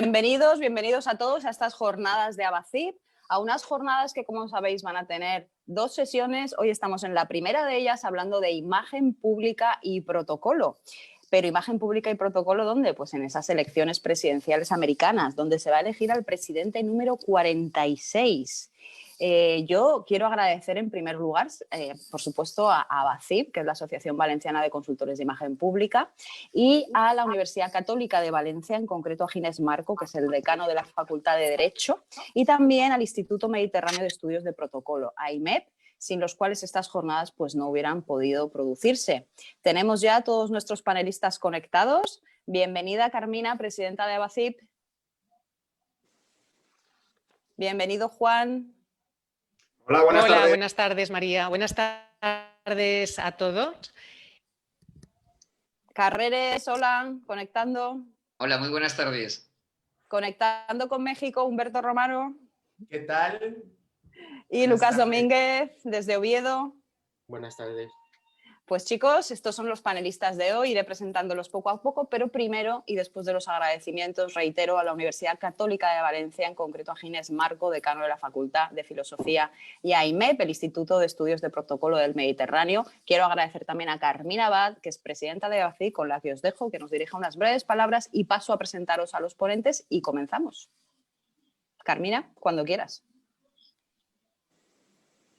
Bienvenidos a todos a estas jornadas de Abacip, a unas jornadas que, como sabéis, van a tener 2 sesiones. Hoy estamos en la primera de ellas hablando de imagen pública y protocolo. Pero imagen pública y protocolo, ¿dónde? Pues en esas elecciones presidenciales americanas, donde se va a elegir al presidente número 46. Yo quiero agradecer en primer lugar, por supuesto, a Abacip, que es la Asociación Valenciana de Consultores de Imagen Pública, y a la Universidad Católica de Valencia, en concreto a Ginés Marco, que es el decano de la Facultad de Derecho, y también al Instituto Mediterráneo de Estudios de Protocolo, AIMEP, sin los cuales estas jornadas pues, no hubieran podido producirse. Tenemos ya a todos nuestros panelistas conectados. Bienvenida, Carmina, presidenta de Abacip. Bienvenido, Juan. Hola, buenas tardes. Buenas tardes, María. Buenas tardes a todos. Carreres, hola, conectando. Hola, muy buenas tardes. Conectando con México, Humberto Romano. ¿Qué tal? Y Lucas Domínguez, desde Oviedo. Buenas tardes. Pues chicos, estos son los panelistas de hoy, iré presentándolos poco a poco, pero primero y después de los agradecimientos reitero a la Universidad Católica de Valencia, en concreto a Ginés Marco, decano de la Facultad de Filosofía, y a IMEP, el Instituto de Estudios de Protocolo del Mediterráneo. Quiero agradecer también a Carmina Abad, que es presidenta de Abacip, con la que os dejo, que nos dirija unas breves palabras y paso a presentaros a los ponentes y comenzamos. Carmina, cuando quieras.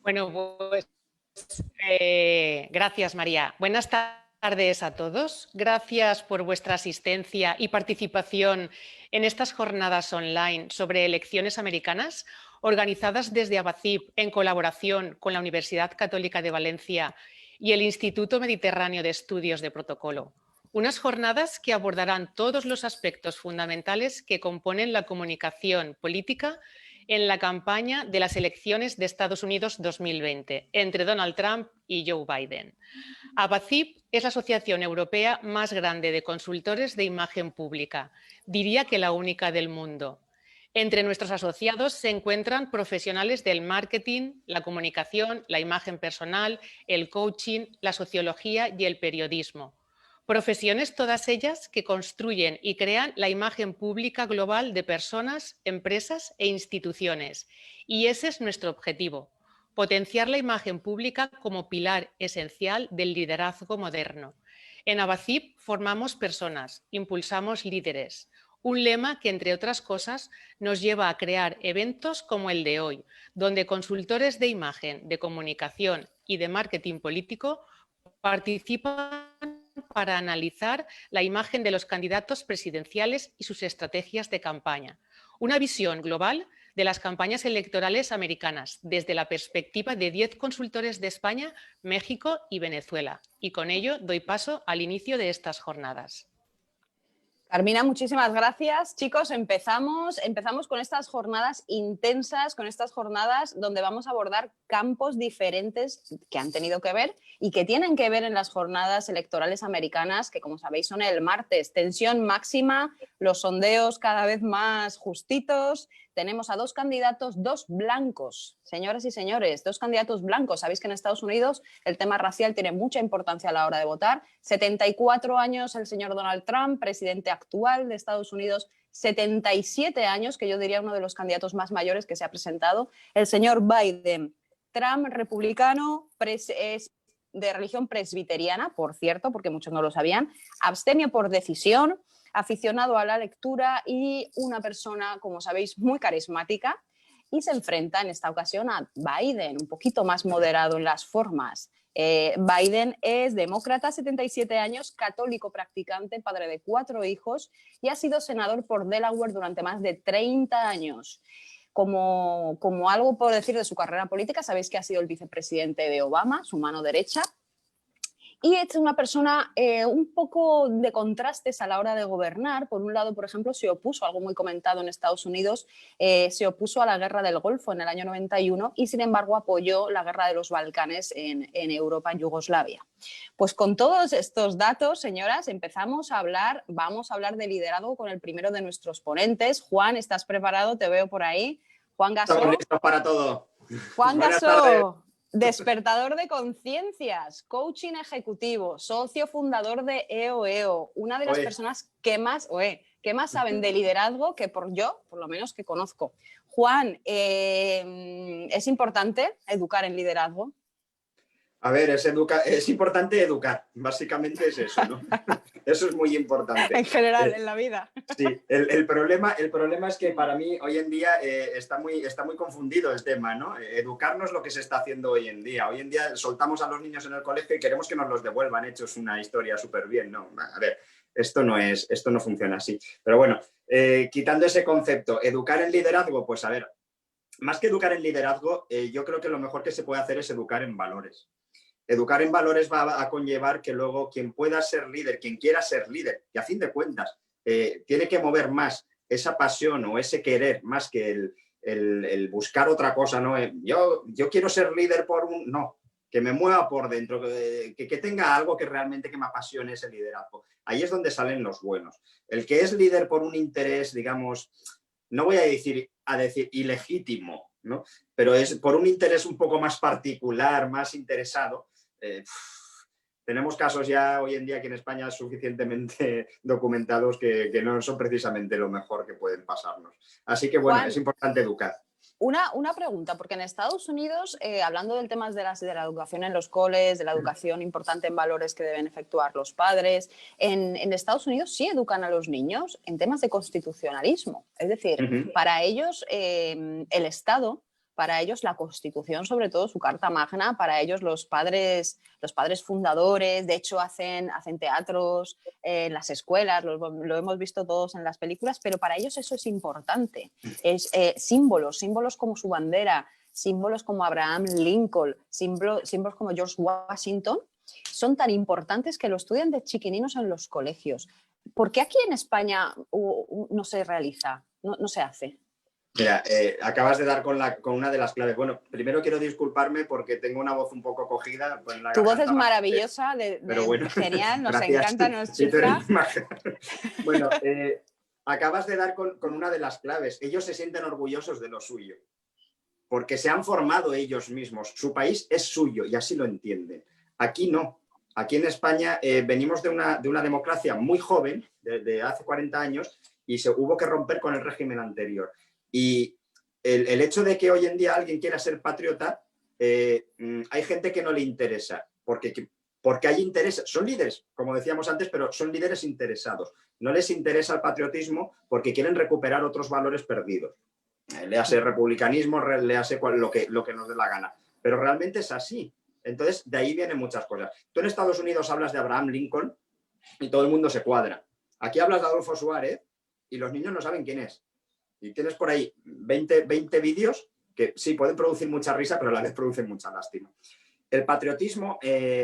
Bueno, pues gracias, María. Buenas tardes a todos. Gracias por vuestra asistencia y participación en estas jornadas online sobre elecciones americanas organizadas desde Abacip en colaboración con la Universidad Católica de Valencia y el Instituto Mediterráneo de Estudios de Protocolo. Unas jornadas que abordarán todos los aspectos fundamentales que componen la comunicación política en la campaña de las elecciones de Estados Unidos 2020 entre Donald Trump y Joe Biden. Abacip es la asociación europea más grande de consultores de imagen pública, diría que la única del mundo. Entre nuestros asociados se encuentran profesionales del marketing, la comunicación, la imagen personal, el coaching, la sociología y el periodismo. Profesiones todas ellas que construyen y crean la imagen pública global de personas, empresas e instituciones. Y ese es nuestro objetivo, potenciar la imagen pública como pilar esencial del liderazgo moderno. En Abacip formamos personas, impulsamos líderes. Un lema que, entre otras cosas, nos lleva a crear eventos como el de hoy, donde consultores de imagen, de comunicación y de marketing político participan para analizar la imagen de los candidatos presidenciales y sus estrategias de campaña. Una visión global de las campañas electorales americanas desde la perspectiva de 10 consultores de España, México y Venezuela. Y con ello doy paso al inicio de estas jornadas. Carmina, muchísimas gracias. Chicos, empezamos con estas jornadas intensas, con estas jornadas donde vamos a abordar campos diferentes que han tenido que ver y que tienen que ver en las jornadas electorales americanas, que como sabéis son el martes. Tensión máxima, los sondeos cada vez más justitos. Tenemos a 2 candidatos, 2 blancos, señoras y señores, 2 candidatos blancos. Sabéis que en Estados Unidos el tema racial tiene mucha importancia a la hora de votar. 74 años el señor Donald Trump, presidente actual de Estados Unidos. 77 años, que yo diría uno de los candidatos más mayores que se ha presentado, el señor Biden. Trump, republicano, es de religión presbiteriana, por cierto, porque muchos no lo sabían, abstemio por decisión, aficionado a la lectura y una persona, como sabéis, muy carismática, y se enfrenta en esta ocasión a Biden, un poquito más moderado en las formas. Biden es demócrata, 77 años, católico practicante, padre de 4 hijos y ha sido senador por Delaware durante más de 30 años. Como algo por decir de su carrera política, sabéis que ha sido el vicepresidente de Obama, su mano derecha. Y es una persona un poco de contrastes a la hora de gobernar. Por un lado, por ejemplo, se opuso, algo muy comentado en Estados Unidos, se opuso a la guerra del Golfo en el año 91 y, sin embargo, apoyó la guerra de los Balcanes en Europa, en Yugoslavia. Pues con todos estos datos, señoras, vamos a hablar de liderazgo con el primero de nuestros ponentes. Juan, ¿estás preparado? Te veo por ahí. Juan Gasó. Estamos listos para todo. Juan Gasó. Despertador de conciencias, coaching ejecutivo, socio fundador de EOEO, una de las personas que más que más saben de liderazgo que por lo menos que conozco. Juan, ¿es importante educar en liderazgo? A ver, es importante educar, básicamente es eso, ¿no? Eso es muy importante. En general, en la vida. Sí, el problema es que para mí hoy en día está muy confundido el tema, ¿no? Educar no es lo que se está haciendo hoy en día. Hoy en día soltamos a los niños en el colegio y queremos que nos los devuelvan hechos una historia súper bien, ¿no? A ver, esto no funciona así. Pero bueno, quitando ese concepto, educar en liderazgo, pues a ver, más que educar en liderazgo, yo creo que lo mejor que se puede hacer es educar en valores. Educar en valores va a conllevar que luego quien pueda ser líder, quien quiera ser líder, y a fin de cuentas tiene que mover más esa pasión o ese querer más que el buscar otra cosa, ¿no? Yo quiero ser líder no, que me mueva por dentro, que tenga algo que realmente que me apasione ese liderazgo. Ahí es donde salen los buenos. El que es líder por un interés, digamos, no voy a decir ilegítimo, ¿no? Pero es por un interés un poco más particular, más interesado. Tenemos casos ya hoy en día aquí en España suficientemente documentados que no son precisamente lo mejor que pueden pasarnos. Así que bueno, Juan, es importante educar. Una pregunta, porque en Estados Unidos, hablando del tema de la educación en los coles, de la educación importante en valores que deben efectuar los padres, en Estados Unidos sí educan a los niños en temas de constitucionalismo. Es decir, para ellos el Estado, para ellos la Constitución, sobre todo su Carta Magna, para ellos los padres fundadores, de hecho hacen teatros en las escuelas, lo hemos visto todos en las películas, pero para ellos eso es importante. Es símbolos como su bandera, símbolos como Abraham Lincoln, símbolos como George Washington, son tan importantes que lo estudian de chiquininos en los colegios. ¿Por qué aquí en España no se realiza, no se hace? Mira, acabas de dar con una de las claves. Bueno, primero quiero disculparme porque tengo una voz un poco cogida. Tu voz es maravillosa, pero bueno, genial, nos gracias. encanta, nos chifla. Bueno, acabas de dar con una de las claves. Ellos se sienten orgullosos de lo suyo, porque se han formado ellos mismos. Su país es suyo y así lo entienden. Aquí no. Aquí en España venimos de una democracia muy joven, de hace 40 años, y se hubo que romper con el régimen anterior. Y el hecho de que hoy en día alguien quiera ser patriota, hay gente que no le interesa, porque hay interés, son líderes, como decíamos antes, pero son líderes interesados. No les interesa el patriotismo porque quieren recuperar otros valores perdidos. Léase republicanismo, léase lo que nos dé la gana. Pero realmente es así. Entonces, de ahí vienen muchas cosas. Tú en Estados Unidos hablas de Abraham Lincoln y todo el mundo se cuadra. Aquí hablas de Adolfo Suárez y los niños no saben quién es. Y tienes por ahí 20 vídeos que sí pueden producir mucha risa, pero a la vez producen mucha lástima. El patriotismo,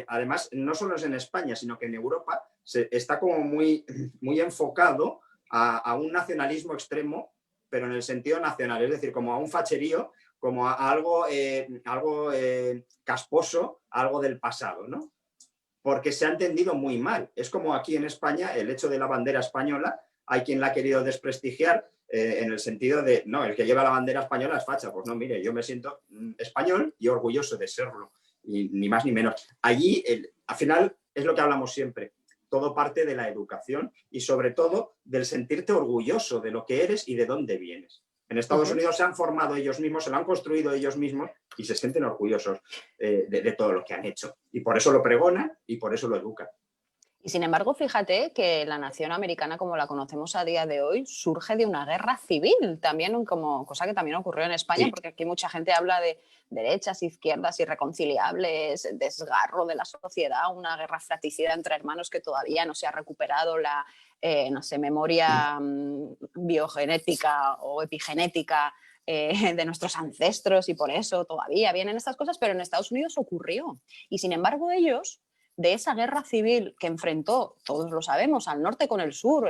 además, no solo es en España, sino que en Europa está como muy enfocado a un nacionalismo extremo, pero en el sentido nacional, es decir, como a un facherío, como a algo casposo, algo del pasado, ¿no? Porque se ha entendido muy mal. Es como aquí en España, el hecho de la bandera española, hay quien la ha querido desprestigiar, en el sentido de, no, el que lleva la bandera española es facha. Pues no, mire, yo me siento español y orgulloso de serlo, y ni más ni menos. Allí, al final, es lo que hablamos siempre, todo parte de la educación y sobre todo del sentirte orgulloso de lo que eres y de dónde vienes. En Estados Unidos se han formado ellos mismos, se lo han construido ellos mismos y se sienten orgullosos de todo lo que han hecho. Y por eso lo pregonan y por eso lo educan. Y sin embargo, fíjate que la nación americana, como la conocemos a día de hoy, surge de una guerra civil, también como cosa que también ocurrió en España, sí. Porque aquí mucha gente habla de derechas, izquierdas, irreconciliables, desgarro de la sociedad, una guerra fratricida entre hermanos que todavía no se ha recuperado la, memoria biogenética o epigenética de nuestros ancestros, y por eso todavía vienen estas cosas, pero en Estados Unidos ocurrió. Y sin embargo ellos, de esa guerra civil que enfrentó, todos lo sabemos, al norte con el sur,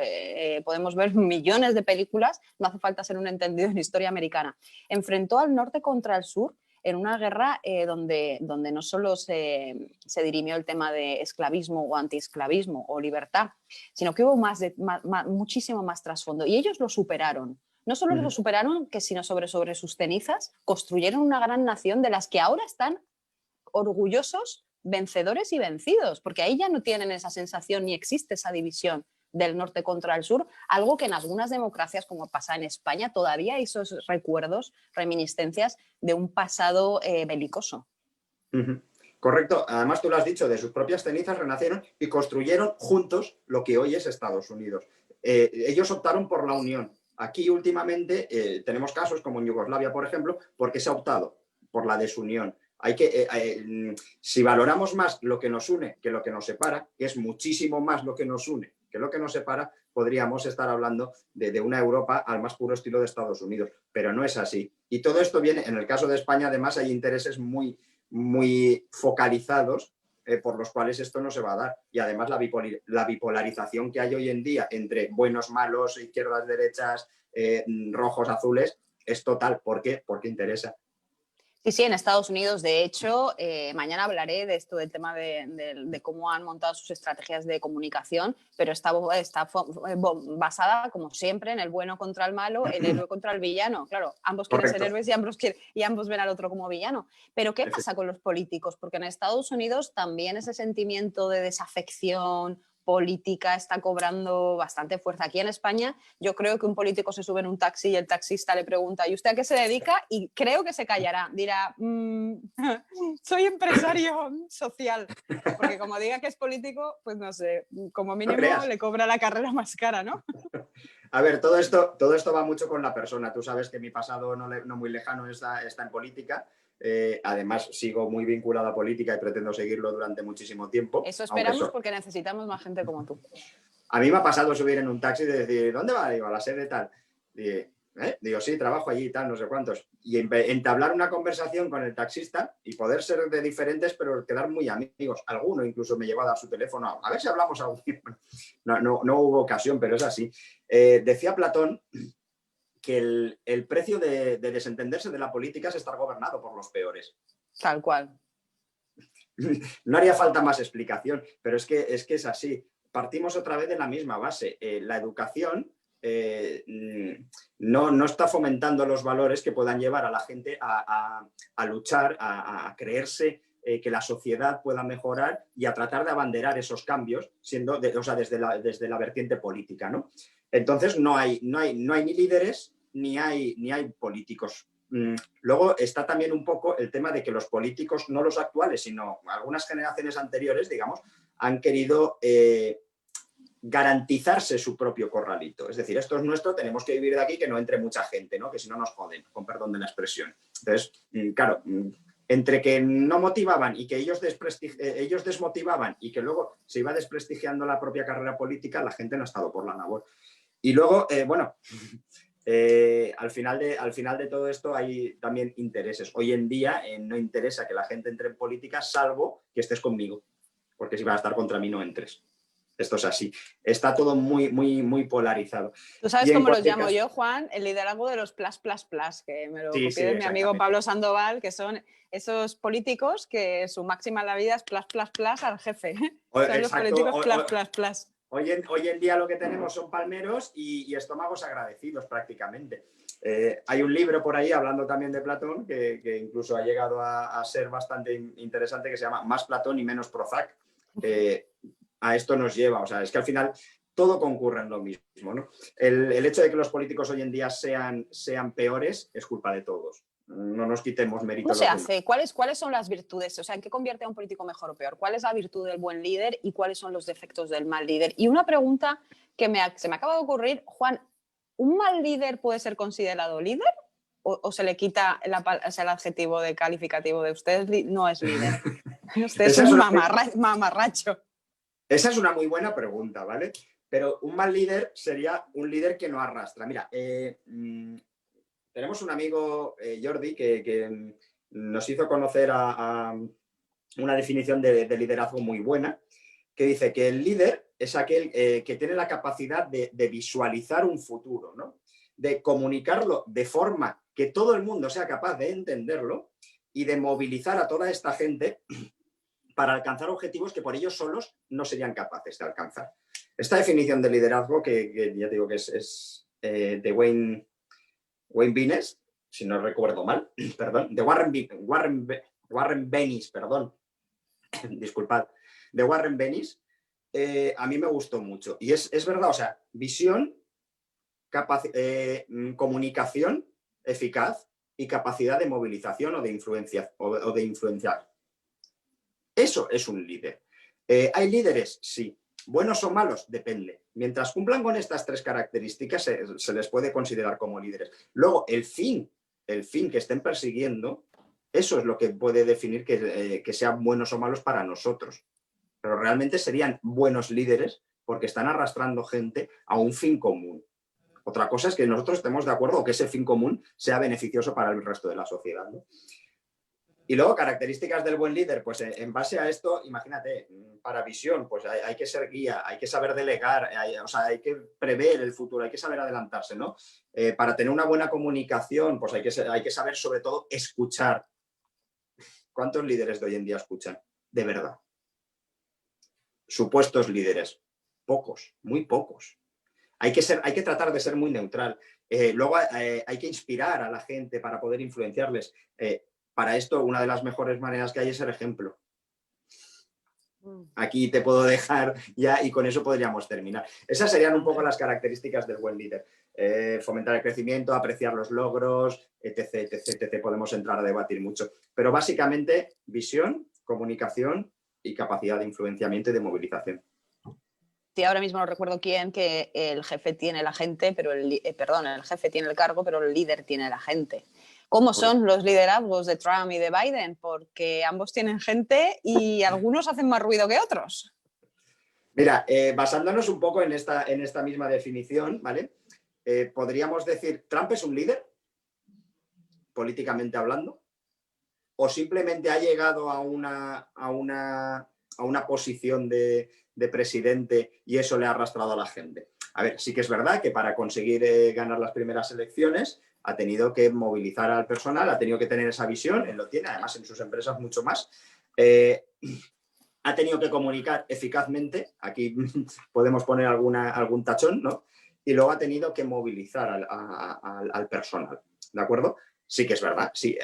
podemos ver millones de películas, no hace falta ser un entendido en historia americana, enfrentó al norte contra el sur en una guerra donde no solo se dirimió el tema de esclavismo o antiesclavismo o libertad, sino que hubo muchísimo más trasfondo, y ellos lo superaron. No solo lo superaron, sino sobre sus cenizas construyeron una gran nación de las que ahora están orgullosos, vencedores y vencidos, porque ahí ya no tienen esa sensación ni existe esa división del norte contra el sur, algo que en algunas democracias, como pasa en España, todavía hay esos recuerdos, reminiscencias de un pasado belicoso. Correcto, además tú lo has dicho, de sus propias cenizas renacieron y construyeron juntos lo que hoy es Estados Unidos. Ellos optaron por la unión. Aquí últimamente tenemos casos como en Yugoslavia, por ejemplo, porque se ha optado por la desunión. Si valoramos más lo que nos une que lo que nos separa, que es muchísimo más lo que nos une que lo que nos separa, podríamos estar hablando de una Europa al más puro estilo de Estados Unidos, pero no es así. Y todo esto viene, en el caso de España, además hay intereses muy focalizados por los cuales esto no se va a dar. Y además la bipolarización que hay hoy en día entre buenos, malos, izquierdas, derechas, rojos, azules, es total. ¿Por qué? Porque interesa. Sí, sí, en Estados Unidos, de hecho, mañana hablaré de esto, del tema de cómo han montado sus estrategias de comunicación, pero está basada, como siempre, en el bueno contra el malo, el héroe contra el villano. Claro, ambos quieren ser héroes y ambos ven al otro como villano. Pero ¿qué pasa con los políticos? Porque en Estados Unidos también ese sentimiento de desafección política está cobrando bastante fuerza. Aquí en España yo creo que un político se sube en un taxi y el taxista le pregunta ¿y usted a qué se dedica? Y creo que se callará, dirá soy empresario social, porque como diga que es político, pues no sé, como mínimo le cobra la carrera más cara, ¿no? A ver, todo esto va mucho con la persona. Tú sabes que mi pasado no muy lejano está en política. Además, sigo muy vinculado a política y pretendo seguirlo durante muchísimo tiempo. Eso esperamos porque necesitamos más gente como tú. A mí me ha pasado subir en un taxi y decir, ¿dónde va? Digo, a la sede tal. Digo, sí, trabajo allí y tal, no sé cuántos. Y entablar una conversación con el taxista y poder ser de diferentes, pero quedar muy amigos. Alguno incluso me llegó a dar su teléfono. A ver si hablamos algún tiempo. No hubo ocasión, pero es así. Decía Platón que el precio de desentenderse de la política es estar gobernado por los peores. Tal cual. No haría falta más explicación, pero es que es así. Partimos otra vez de la misma base. La educación no está fomentando los valores que puedan llevar a la gente a luchar, a creerse que la sociedad pueda mejorar y a tratar de abanderar esos cambios desde la vertiente política, ¿no? Entonces no hay ni líderes ni hay políticos. Luego está también un poco el tema de que los políticos, no los actuales, sino algunas generaciones anteriores, digamos, han querido garantizarse su propio corralito. Es decir, esto es nuestro, tenemos que vivir de aquí, que no entre mucha gente, ¿no? Que si no nos joden, con perdón de la expresión. Entonces, claro, entre que no motivaban y que ellos desmotivaban y que luego se iba desprestigiando la propia carrera política, la gente no ha estado por la labor. Y luego, al final de todo esto hay también intereses. Hoy en día no interesa que la gente entre en política salvo que estés conmigo, porque si vas a estar contra mí no entres. Esto es así. Está todo muy polarizado. ¿Tú sabes cómo los llamo yo, Juan? El liderazgo de los plus, que me lo copié de mi amigo Pablo Sandoval, que son esos políticos que su máxima en la vida es plus al jefe. Son los políticos plus. Hoy en día lo que tenemos son palmeros y estómagos agradecidos prácticamente. Hay un libro por ahí hablando también de Platón que incluso ha llegado a ser bastante interesante, que se llama Más Platón y menos Prozac. A esto nos lleva, o sea, es que al final todo concurre en lo mismo, ¿no? El hecho de que los políticos hoy en día sean peores es culpa de todos. No nos quitemos mérito. ¿Cómo se hace? ¿Cuáles son las virtudes? O sea, ¿en qué convierte a un político mejor o peor? ¿Cuál es la virtud del buen líder y cuáles son los defectos del mal líder? Y una pregunta que se me acaba de ocurrir, Juan, ¿un mal líder puede ser considerado líder? ¿O se le quita el adjetivo de calificativo de usted no es líder? Usted es un mamarracho. Esa es una muy buena pregunta, ¿vale? Pero un mal líder sería un líder que no arrastra. Mira, tenemos un amigo, Jordi, que nos hizo conocer a una definición de liderazgo muy buena, que dice que el líder es aquel que tiene la capacidad de visualizar un futuro, ¿no? De comunicarlo de forma que todo el mundo sea capaz de entenderlo y de movilizar a toda esta gente para alcanzar objetivos que por ellos solos no serían capaces de alcanzar. Esta definición de liderazgo, que ya digo que es de Wayne Bennis, si no recuerdo mal, perdón, de Warren Bennis, perdón, disculpad, de Warren Bennis, a mí me gustó mucho. Y es verdad, o sea, visión, comunicación eficaz y capacidad de movilización o de influenciar. Eso es un líder. ¿Hay líderes? Sí. ¿Buenos o malos? Depende. Mientras cumplan con estas 3 características, se les puede considerar como líderes. Luego, el fin que estén persiguiendo, eso es lo que puede definir que sean buenos o malos para nosotros. Pero realmente serían buenos líderes porque están arrastrando gente a un fin común. Otra cosa es que nosotros estemos de acuerdo o que ese fin común sea beneficioso para el resto de la sociedad, ¿no? Y luego, características del buen líder, pues en base a esto, imagínate, para visión, pues hay que ser guía, hay que saber delegar, hay que prever el futuro, hay que saber adelantarse, ¿no? Para tener una buena comunicación, pues hay que saber sobre todo escuchar. ¿Cuántos líderes de hoy en día escuchan? De verdad. Supuestos líderes, pocos, muy pocos. Hay que tratar de ser muy neutral. Luego hay que inspirar a la gente para poder influenciarles. Para esto, una de las mejores maneras que hay es el ejemplo. Aquí te puedo dejar ya y con eso podríamos terminar. Esas serían un poco las características del buen líder. Fomentar el crecimiento, apreciar los logros, etc, etc, etc. Podemos entrar a debatir mucho. Pero básicamente, visión, comunicación y capacidad de influenciamiento y de movilización. Sí, ahora mismo no recuerdo quién, que el jefe tiene la gente, pero el jefe tiene el cargo, pero el líder tiene la gente. ¿Cómo son los liderazgos de Trump y de Biden? Porque ambos tienen gente y algunos hacen más ruido que otros. Mira, basándonos un poco en esta misma definición, ¿vale? Podríamos decir, ¿Trump es un líder? Políticamente hablando. ¿O simplemente ha llegado a una posición de presidente y eso le ha arrastrado a la gente? A ver, sí que es verdad que para conseguir ganar las primeras elecciones ha tenido que movilizar al personal, ha tenido que tener esa visión, él lo tiene, además en sus empresas mucho más. Ha tenido que comunicar eficazmente, aquí podemos poner algún tachón, ¿no? Y luego ha tenido que movilizar al personal, ¿de acuerdo? Sí que es verdad, sí,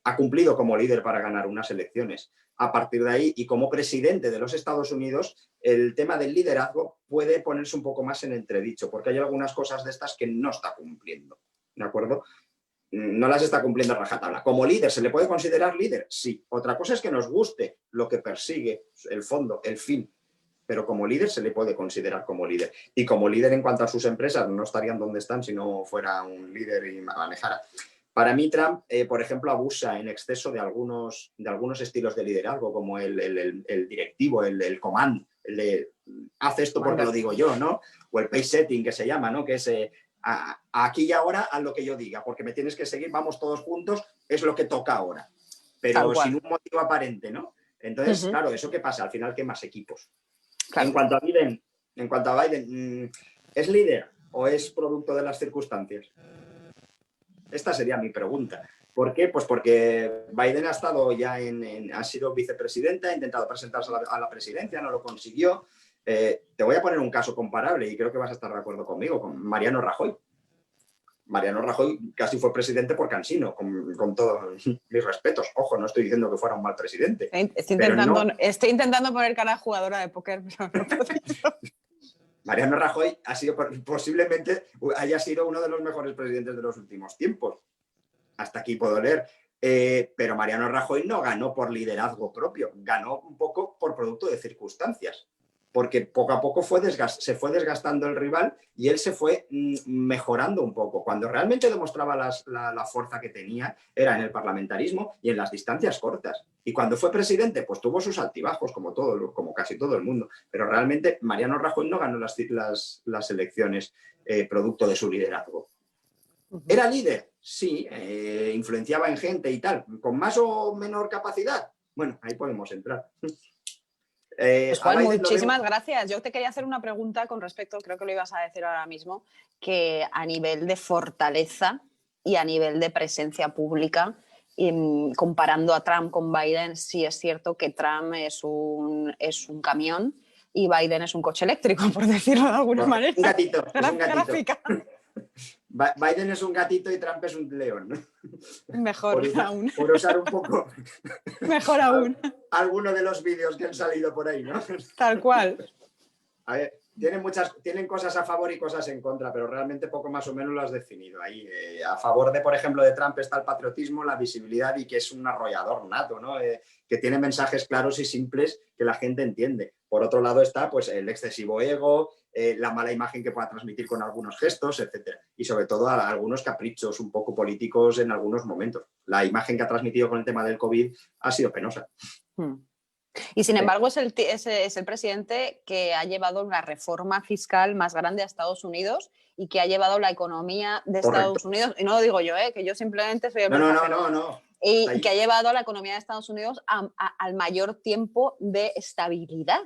ha cumplido como líder para ganar unas elecciones. A partir de ahí, y como presidente de los Estados Unidos, el tema del liderazgo puede ponerse un poco más en entredicho, porque hay algunas cosas de estas que no está cumpliendo, ¿de acuerdo? No las está cumpliendo a rajatabla. ¿Como líder se le puede considerar líder? Sí. Otra cosa es que nos guste lo que persigue, el fondo, el fin. Pero como líder se le puede considerar como líder. Y como líder en cuanto a sus empresas no estarían donde están si no fuera un líder y manejara. Para mí Trump, por ejemplo, abusa en exceso de algunos estilos de liderazgo, como el directivo, el command, el de haz esto porque lo digo yo, ¿no? O el pace setting que se llama, ¿no? Que es aquí y ahora haz lo que yo diga, porque me tienes que seguir, vamos todos juntos, es lo que toca ahora. Pero sin un motivo aparente, ¿no? Entonces, claro, ¿eso qué pasa? Al final quemas equipos. Claro. En cuanto a Biden, ¿es líder o es producto de las circunstancias? Esta sería mi pregunta. ¿Por qué? Pues porque Biden ha estado ya ha sido vicepresidente, ha intentado presentarse a la presidencia, no lo consiguió. Te voy a poner un caso comparable y creo que vas a estar de acuerdo conmigo, con Mariano Rajoy. Mariano Rajoy casi fue presidente por cansino, con todos mis respetos. Ojo, no estoy diciendo que fuera un mal presidente. Estoy intentando poner cara a jugadora de póker, pero no he podido. Mariano Rajoy posiblemente haya sido uno de los mejores presidentes de los últimos tiempos. Hasta aquí puedo leer. Pero Mariano Rajoy no ganó por liderazgo propio, ganó un poco por producto de circunstancias. Porque poco a poco se fue desgastando el rival y él se fue mejorando un poco. Cuando realmente demostraba la fuerza que tenía era en el parlamentarismo y en las distancias cortas. Y cuando fue presidente, pues tuvo sus altibajos, como casi todo el mundo. Pero realmente Mariano Rajoy no ganó las elecciones producto de su liderazgo. ¿Era líder? Sí, influenciaba en gente y tal. ¿Con más o menor capacidad? Bueno, ahí podemos entrar. Pues Juan, muchísimas gracias. Yo te quería hacer una pregunta con respecto, creo que lo ibas a decir ahora mismo, que a nivel de fortaleza y a nivel de presencia pública, comparando a Trump con Biden, sí es cierto que Trump es un camión y Biden es un coche eléctrico, por decirlo de alguna manera. Un gatito, es un gatito. Biden es un gatito y Trump es un león, ¿no? Mejor aún. Por usar un poco... Mejor aún. Alguno de los vídeos que han salido por ahí, ¿no? Tal cual. A ver, tienen cosas a favor y cosas en contra, pero realmente poco más o menos lo has definido ahí. A favor de, por ejemplo, de Trump está el patriotismo, la visibilidad y que es un arrollador nato, ¿no? Que tiene mensajes claros y simples que la gente entiende. Por otro lado está pues, el excesivo ego, la mala imagen que pueda transmitir con algunos gestos, etcétera. Y sobre todo algunos caprichos un poco políticos en algunos momentos. La imagen que ha transmitido con el tema del COVID ha sido penosa. Y sin embargo es el presidente que ha llevado la reforma fiscal más grande a Estados Unidos y que ha llevado la economía de Estados Unidos, y no lo digo yo, que yo simplemente soy el mensajero. No. Y que ha llevado la economía de Estados Unidos al mayor tiempo de estabilidad.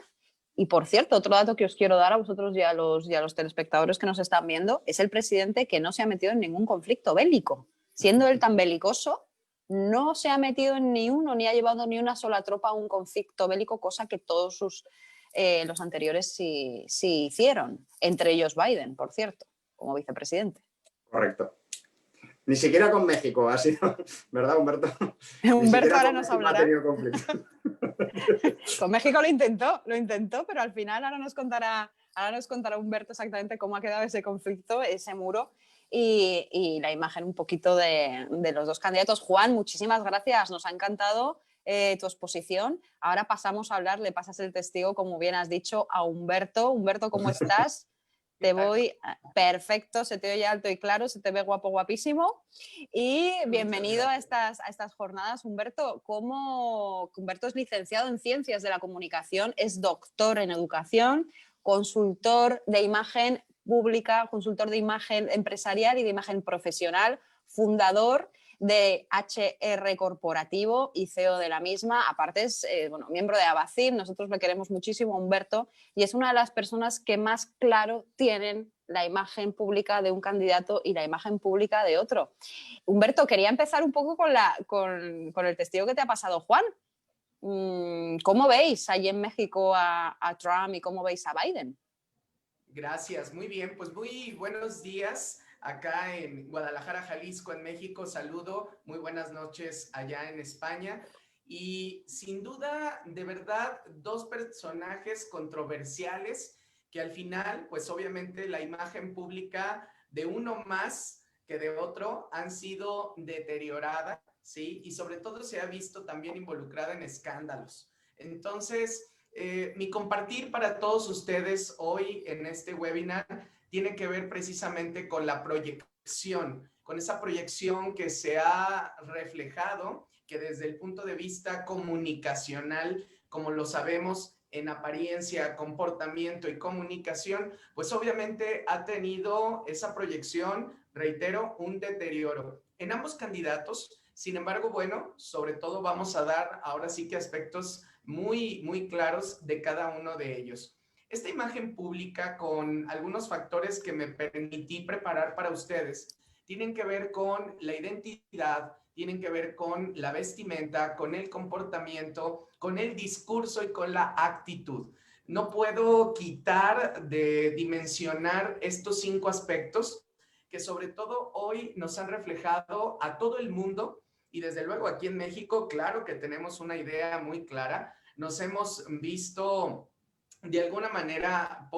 Y por cierto, otro dato que os quiero dar a vosotros y a los telespectadores que nos están viendo, es el presidente que no se ha metido en ningún conflicto bélico. Siendo él tan belicoso, no se ha metido en ni uno, ni ha llevado ni una sola tropa a un conflicto bélico, cosa que todos los anteriores sí hicieron, entre ellos Biden, por cierto, como vicepresidente. Correcto. Ni siquiera con México ha sido, ¿verdad, Humberto? Humberto ahora nos hablará. Ha tenido conflicto. Con México lo intentó, pero al final ahora nos contará Humberto exactamente cómo ha quedado ese conflicto, ese muro. Y la imagen un poquito de los dos candidatos. Juan, muchísimas gracias, nos ha encantado tu exposición. Ahora pasamos a hablar, le pasas el testigo, como bien has dicho, a Humberto. Humberto, ¿cómo estás? Te voy perfecto, se te oye alto y claro, se te ve guapo, guapísimo. Y bienvenido a estas jornadas. Humberto, Humberto es licenciado en Ciencias de la Comunicación, es doctor en Educación, consultor de imagen pública, consultor de imagen empresarial y de imagen profesional, fundador de HR Corporativo y CEO de la misma. Aparte es miembro de Abacip. Nosotros le queremos muchísimo a Humberto y es una de las personas que más claro tienen la imagen pública de un candidato y la imagen pública de otro. Humberto, quería empezar un poco con el testigo que te ha pasado Juan. ¿Cómo veis allí en México a Trump y cómo veis a Biden? Gracias, muy bien, pues muy buenos días acá en Guadalajara, Jalisco, en México. Saludo, muy buenas noches allá en España. Y sin duda, de verdad, dos personajes controversiales que al final, pues obviamente la imagen pública de uno más que de otro han sido deterioradas, ¿sí? Y sobre todo se ha visto también involucrada en escándalos. Entonces, mi compartir para todos ustedes hoy en este webinar tiene que ver precisamente con la proyección, con esa proyección que se ha reflejado, que desde el punto de vista comunicacional, como lo sabemos, en apariencia, comportamiento y comunicación, pues obviamente ha tenido esa proyección, reitero, un deterioro en ambos candidatos. Sin embargo, bueno, sobre todo vamos a dar ahora sí que aspectos muy, muy claros de cada uno de ellos. Esta imagen pública, con algunos factores que me permití preparar para ustedes, tienen que ver con la identidad, tienen que ver con la vestimenta, con el comportamiento, con el discurso y con la actitud. No puedo quitar de dimensionar estos 5 aspectos que sobre todo hoy nos han reflejado a todo el mundo. Y desde luego aquí en México, claro que tenemos una idea muy clara. Nos hemos visto de alguna manera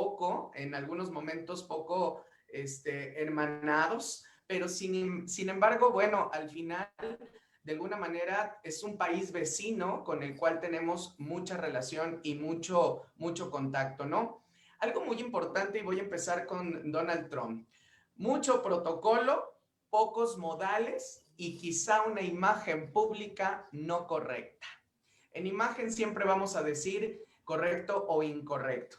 en algunos momentos poco hermanados, pero sin embargo, bueno, al final, de alguna manera, es un país vecino con el cual tenemos mucha relación y mucho contacto, ¿no? Algo muy importante, y voy a empezar con Donald Trump. Mucho protocolo, pocos modales y quizá una imagen pública no correcta. En imagen siempre vamos a decir correcto o incorrecto.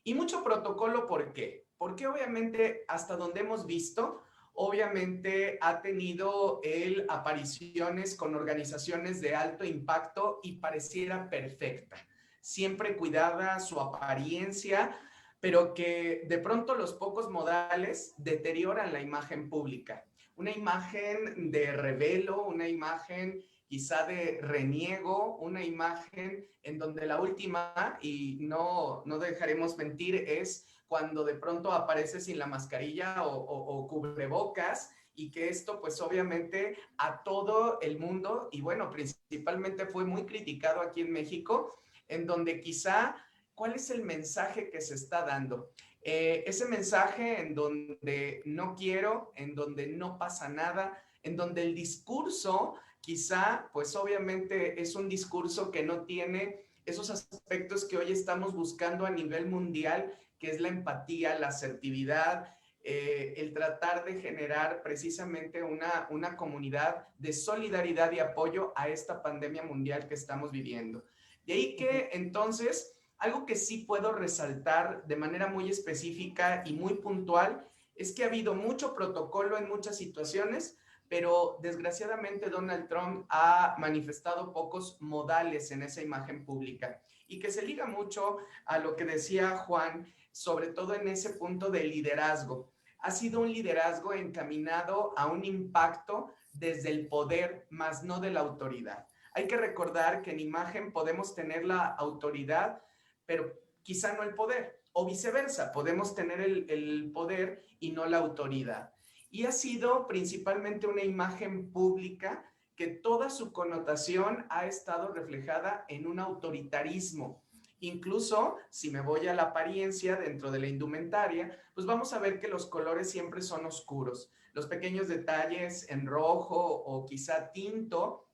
Y mucho protocolo, ¿por qué? Porque obviamente hasta donde hemos visto, obviamente ha tenido él apariciones con organizaciones de alto impacto y pareciera perfecta. Siempre cuidada su apariencia, pero que de pronto los pocos modales deterioran la imagen pública. Una imagen de revelo, una imagen quizá de reniego, una imagen en donde la última, y no dejaremos mentir, es cuando de pronto aparece sin la mascarilla o cubrebocas, y que esto pues obviamente a todo el mundo, y bueno, principalmente fue muy criticado aquí en México, en donde quizá ¿cuál es el mensaje que se está dando? Ese mensaje en donde no quiero, en donde no pasa nada, en donde el discurso quizá, pues obviamente es un discurso que no tiene esos aspectos que hoy estamos buscando a nivel mundial, que es la empatía, la asertividad, el tratar de generar precisamente una comunidad de solidaridad y apoyo a esta pandemia mundial que estamos viviendo. De ahí que entonces, algo que sí puedo resaltar de manera muy específica y muy puntual es que ha habido mucho protocolo en muchas situaciones, pero desgraciadamente Donald Trump ha manifestado pocos modales en esa imagen pública y que se liga mucho a lo que decía Juan, sobre todo en ese punto de liderazgo. Ha sido un liderazgo encaminado a un impacto desde el poder, más no de la autoridad. Hay que recordar que en imagen podemos tener la autoridad, pero quizá no el poder, o viceversa, podemos tener el poder y no la autoridad. Y ha sido principalmente una imagen pública que toda su connotación ha estado reflejada en un autoritarismo. Incluso, si me voy a la apariencia dentro de la indumentaria, pues vamos a ver que los colores siempre son oscuros. Los pequeños detalles en rojo o quizá tinto,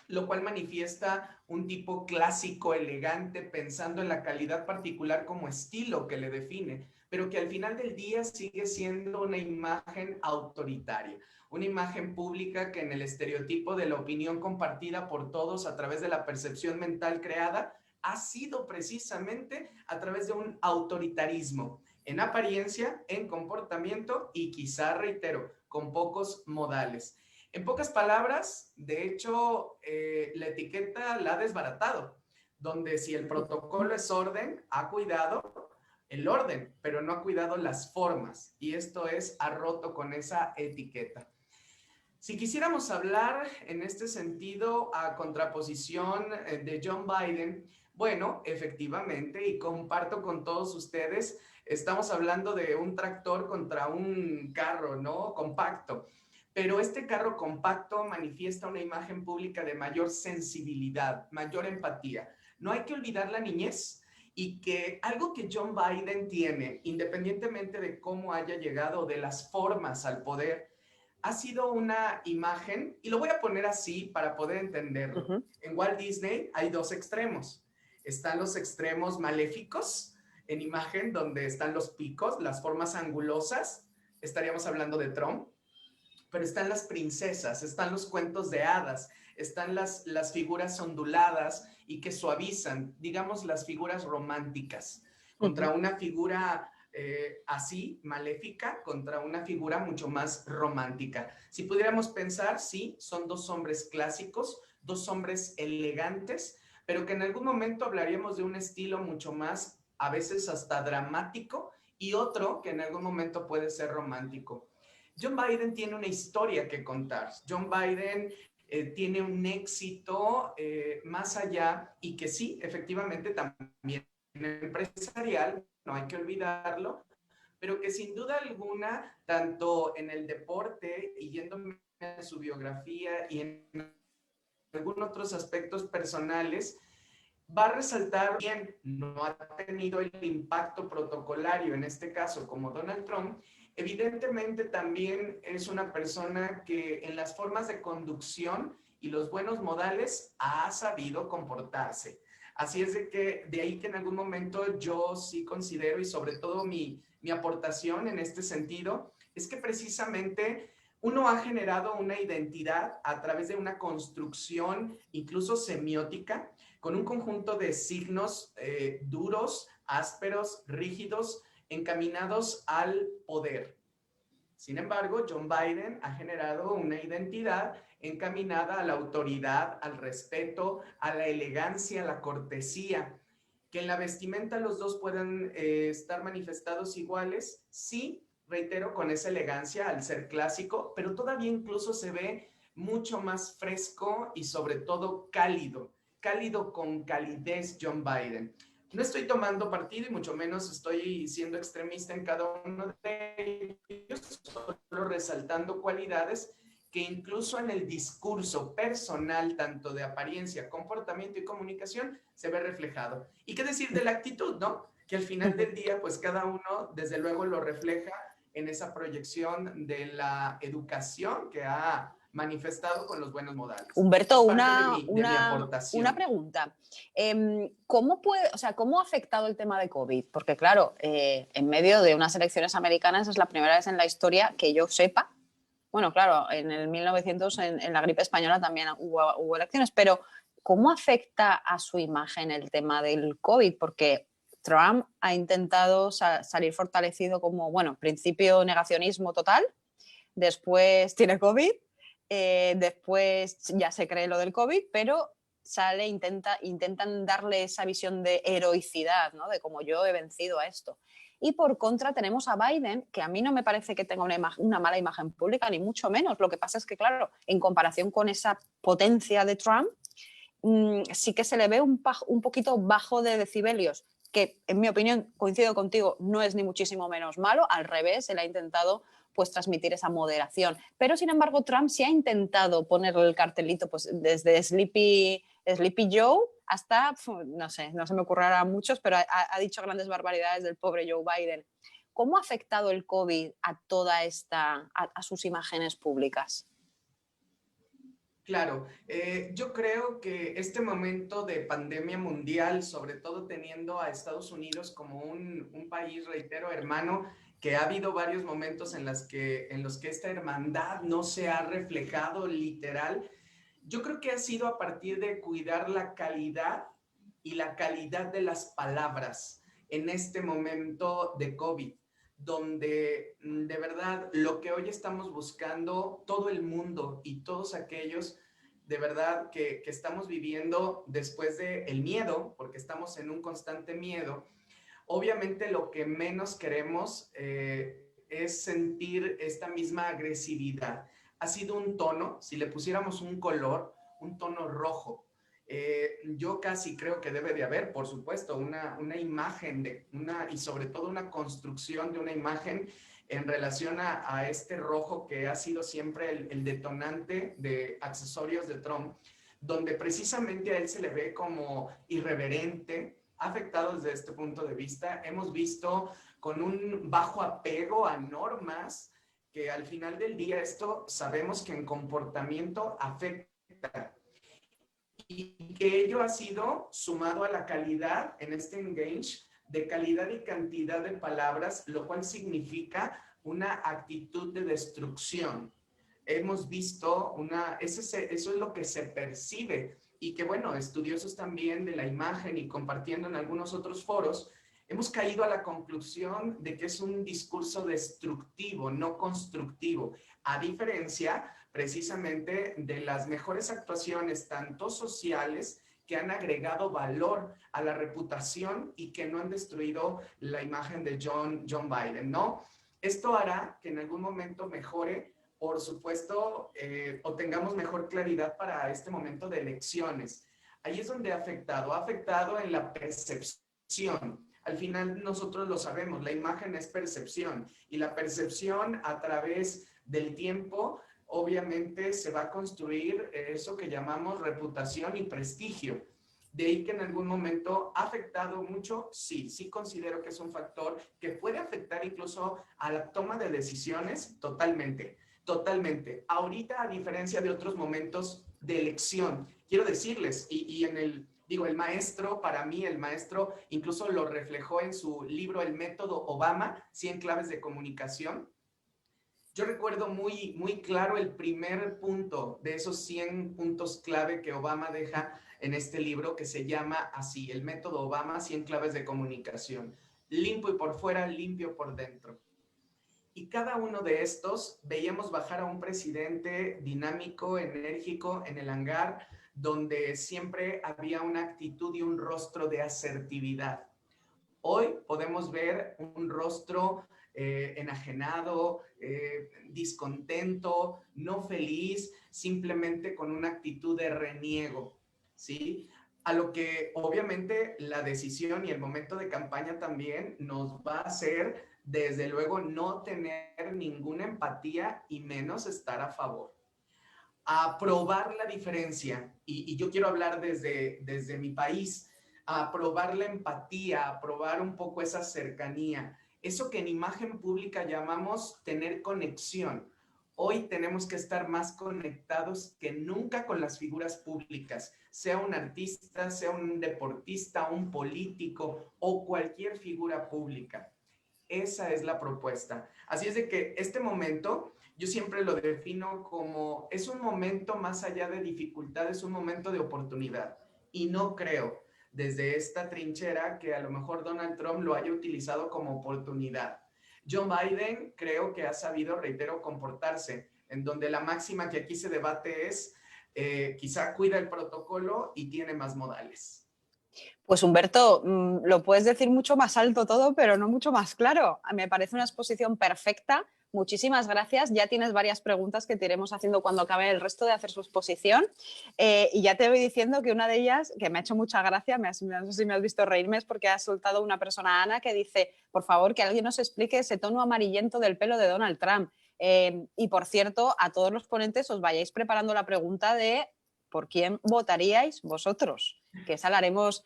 lo cual manifiesta un tipo clásico, elegante, pensando en la calidad particular como estilo que le define, pero que al final del día sigue siendo una imagen autoritaria, una imagen pública que en el estereotipo de la opinión compartida por todos a través de la percepción mental creada, ha sido precisamente a través de un autoritarismo, en apariencia, en comportamiento y quizá, reitero, con pocos modales. En pocas palabras, de hecho, la etiqueta la ha desbaratado, donde si el protocolo es orden, ha cuidado el orden, pero no ha cuidado las formas, y esto ha roto con esa etiqueta. Si quisiéramos hablar en este sentido a contraposición de John Biden, bueno, efectivamente, y comparto con todos ustedes, estamos hablando de un tractor contra un carro, ¿no? Compacto. Pero este carro compacto manifiesta una imagen pública de mayor sensibilidad, mayor empatía. No hay que olvidar la niñez y que algo que John Biden tiene, independientemente de cómo haya llegado, de las formas al poder, ha sido una imagen, y lo voy a poner así para poder entenderlo. En Walt Disney hay dos extremos. Están los extremos maléficos, en imagen donde están los picos, las formas angulosas, estaríamos hablando de Trump, pero están las princesas, están los cuentos de hadas, están las figuras onduladas y que suavizan, digamos, las figuras románticas, contra una figura así, maléfica, contra una figura mucho más romántica. Si pudiéramos pensar, sí, son dos hombres clásicos, dos hombres elegantes, pero que en algún momento hablaríamos de un estilo mucho más, a veces hasta dramático, y otro que en algún momento puede ser romántico. John Biden tiene una historia que contar. John Biden tiene un éxito más allá y que sí, efectivamente también empresarial, no hay que olvidarlo, pero que sin duda alguna, tanto en el deporte y yéndome a su biografía y en algunos otros aspectos personales, va a resaltar bien, no ha tenido el impacto protocolario, en este caso como Donald Trump. Evidentemente también es una persona que en las formas de conducción y los buenos modales ha sabido comportarse. Así es de ahí que en algún momento yo sí considero, y sobre todo mi aportación en este sentido, es que precisamente uno ha generado una identidad a través de una construcción incluso semiótica, con un conjunto de signos duros, ásperos, rígidos, encaminados al poder. Sin embargo, John Biden ha generado una identidad encaminada a la autoridad, al respeto, a la elegancia, a la cortesía. Que en la vestimenta los dos puedan estar manifestados iguales, sí, reitero, con esa elegancia al ser clásico, pero todavía incluso se ve mucho más fresco y sobre todo cálido, cálido con calidez John Biden. No estoy tomando partido y mucho menos estoy siendo extremista en cada uno de ellos, solo resaltando cualidades que incluso en el discurso personal, tanto de apariencia, comportamiento y comunicación, se ve reflejado. ¿Y qué decir de la actitud, no? Que al final del día, pues cada uno, desde luego, lo refleja en esa proyección de la educación que ha manifestado con los buenos modales. Humberto, Es parte de mi aportación. una pregunta. ¿Cómo ha afectado el tema de COVID? Porque claro, en medio de unas elecciones americanas es la primera vez en la historia que yo sepa. Bueno, claro, en el 1900 en la gripe española también hubo elecciones, pero ¿cómo afecta a su imagen el tema del COVID? Porque Trump ha intentado salir fortalecido como, bueno, principio negacionismo total, después tiene COVID, después ya se cree lo del COVID, pero intentan darle esa visión de heroicidad, ¿no? De cómo yo he vencido a esto. Y por contra tenemos a Biden, que a mí no me parece que tenga una mala imagen pública, ni mucho menos. Lo que pasa es que, claro, en comparación con esa potencia de Trump, sí que se le ve un poquito bajo de decibelios, que en mi opinión, coincido contigo, no es ni muchísimo menos malo, al revés, él ha intentado pues transmitir esa moderación. Pero sin embargo, Trump sí ha intentado ponerle el cartelito pues, desde Sleepy Joe hasta, no sé, no se me ocurrirá a muchos, pero ha dicho grandes barbaridades del pobre Joe Biden. ¿Cómo ha afectado el COVID a toda a sus imágenes públicas? Claro, yo creo que este momento de pandemia mundial, sobre todo teniendo a Estados Unidos como un país, reitero, hermano, que ha habido varios momentos en los que esta hermandad no se ha reflejado literal, yo creo que ha sido a partir de cuidar la calidad y la calidad de las palabras en este momento de COVID, donde de verdad lo que hoy estamos buscando, todo el mundo y todos aquellos de verdad que estamos viviendo después del miedo, porque estamos en un constante miedo, obviamente lo que menos queremos es sentir esta misma agresividad. Ha sido un tono, si le pusiéramos un color, un tono rojo. Yo casi creo que debe de haber, por supuesto, una imagen y sobre todo una construcción de una imagen en relación a este rojo que ha sido siempre el detonante de accesorios de Trump, donde precisamente a él se le ve como irreverente, afectado desde este punto de vista. Hemos visto con un bajo apego a normas que al final del día esto sabemos que en comportamiento afecta y que ello ha sido sumado a la calidad en este engage de calidad y cantidad de palabras, lo cual significa una actitud de destrucción. Hemos visto eso es lo que se percibe y que bueno, estudiosos también de la imagen y compartiendo en algunos otros foros, hemos caído a la conclusión de que es un discurso destructivo, no constructivo, a diferencia precisamente de las mejores actuaciones, tanto sociales, que han agregado valor a la reputación y que no han destruido la imagen de John Biden, ¿no? Esto hará que en algún momento mejore, por supuesto, o tengamos mejor claridad para este momento de elecciones. Ahí es donde ha afectado en la percepción. Al final nosotros lo sabemos, la imagen es percepción y la percepción a través del tiempo obviamente se va a construir eso que llamamos reputación y prestigio. De ahí que en algún momento ha afectado mucho, sí considero que es un factor que puede afectar incluso a la toma de decisiones totalmente. Ahorita, a diferencia de otros momentos de elección, quiero decirles, el maestro, para mí el maestro incluso lo reflejó en su libro El método Obama, 100 claves de comunicación. Yo recuerdo muy, muy claro el primer punto de esos 100 puntos clave que Obama deja en este libro que se llama así, El método Obama, 100 claves de comunicación. Limpio por fuera, limpio por dentro. Y cada uno de estos veíamos bajar a un presidente dinámico, enérgico en el hangar, donde siempre había una actitud y un rostro de asertividad. Hoy podemos ver un rostro enajenado, discontento, no feliz, simplemente con una actitud de reniego, ¿sí? A lo que obviamente la decisión y el momento de campaña también nos va a hacer, desde luego, no tener ninguna empatía y menos estar a favor. a probar la diferencia, y yo quiero hablar desde mi país, a probar la empatía, a probar un poco esa cercanía, eso que en imagen pública llamamos tener conexión. Hoy tenemos que estar más conectados que nunca con las figuras públicas, sea un artista, sea un deportista, un político o cualquier figura pública. Esa es la propuesta. Así es de que este momento yo siempre lo defino como es un momento más allá de dificultad, es un momento de oportunidad. Y no creo desde esta trinchera que a lo mejor Donald Trump lo haya utilizado como oportunidad. Joe Biden creo que ha sabido, reitero, comportarse, en donde la máxima que aquí se debate es quizá cuida el protocolo y tiene más modales. Pues Humberto, lo puedes decir mucho más alto todo, pero no mucho más claro. Me parece una exposición perfecta. Muchísimas gracias. Ya tienes varias preguntas que te iremos haciendo cuando acabe el resto de hacer su exposición. Y ya te voy diciendo que una de ellas, que me ha hecho mucha gracia, no sé si me has visto reírme, es porque ha soltado una persona, Ana, que dice, por favor, que alguien nos explique ese tono amarillento del pelo de Donald Trump. Y por cierto, a todos los ponentes os vayáis preparando la pregunta de ¿por quién votaríais vosotros? Que esa la haremos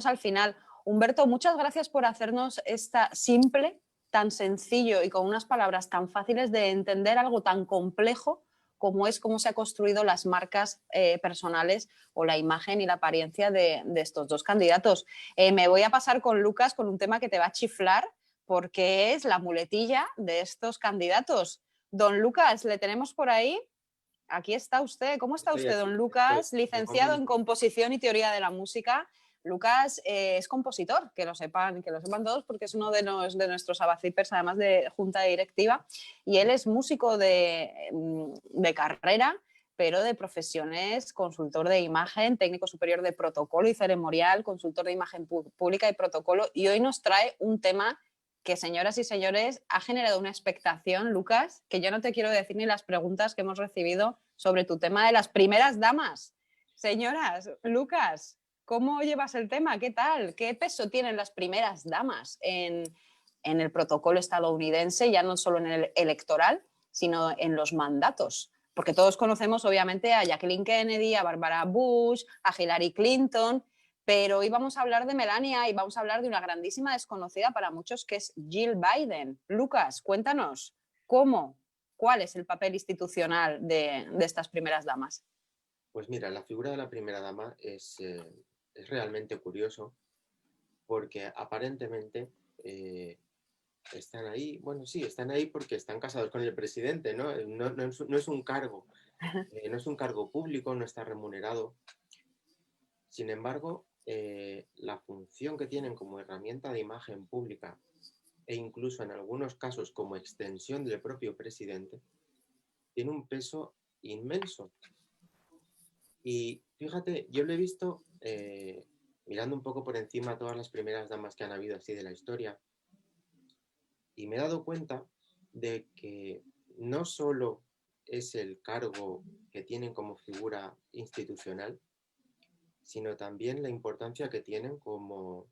al final. Humberto, muchas gracias por hacernos esta simple, tan sencillo y con unas palabras tan fáciles de entender algo tan complejo como es cómo se han construido las marcas personales o la imagen y la apariencia de estos dos candidatos. Me voy a pasar con Lucas con un tema que te va a chiflar porque es la muletilla de estos candidatos. Don Lucas, ¿le tenemos por ahí? Aquí está usted. ¿Cómo está Estoy usted, aquí, don Lucas? estoy, me Licenciado en comunico. Composición y Teoría de la Música. Lucas es compositor, que lo sepan todos, porque es uno de nuestros abacipers, además de junta directiva, y él es músico de carrera, pero de profesiones, consultor de imagen, técnico superior de protocolo y ceremonial, consultor de imagen pública y protocolo, y hoy nos trae un tema que, señoras y señores, ha generado una expectación, Lucas, que yo no te quiero decir ni las preguntas que hemos recibido sobre tu tema de las primeras damas. Señoras, Lucas, ¿cómo llevas el tema? ¿Qué tal? ¿Qué peso tienen las primeras damas en el protocolo estadounidense, ya no solo en el electoral, sino en los mandatos? Porque todos conocemos, obviamente, a Jacqueline Kennedy, a Barbara Bush, a Hillary Clinton, pero hoy vamos a hablar de Melania y vamos a hablar de una grandísima desconocida para muchos que es Jill Biden. Lucas, cuéntanos, ¿cuál es el papel institucional de estas primeras damas? Pues mira, la figura de la primera dama es realmente curioso porque aparentemente están ahí, bueno, sí, están ahí porque están casados con el presidente, ¿no? No es un cargo, no es un cargo público, no está remunerado. Sin embargo, la función que tienen como herramienta de imagen pública e incluso en algunos casos como extensión del propio presidente, tiene un peso inmenso. Y fíjate, yo lo he visto mirando un poco por encima a todas las primeras damas que han habido así de la historia, y me he dado cuenta de que no solo es el cargo que tienen como figura institucional, sino también la importancia que tienen como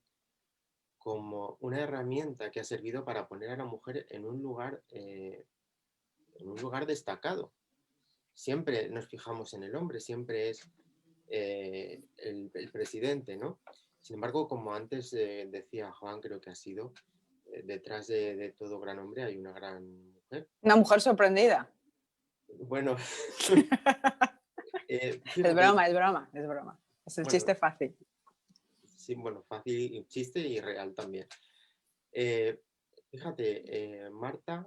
una herramienta que ha servido para poner a la mujer en un lugar destacado. Siempre nos fijamos en el hombre, siempre es el presidente, ¿no? Sin embargo, como antes decía Juan, creo que ha sido, detrás de todo gran hombre hay una gran mujer. Una mujer sorprendida. Bueno, Es fíjate, broma, es broma, es broma. Es el bueno, chiste fácil. sí, bueno, fácil, chiste y real también. Fíjate, Martha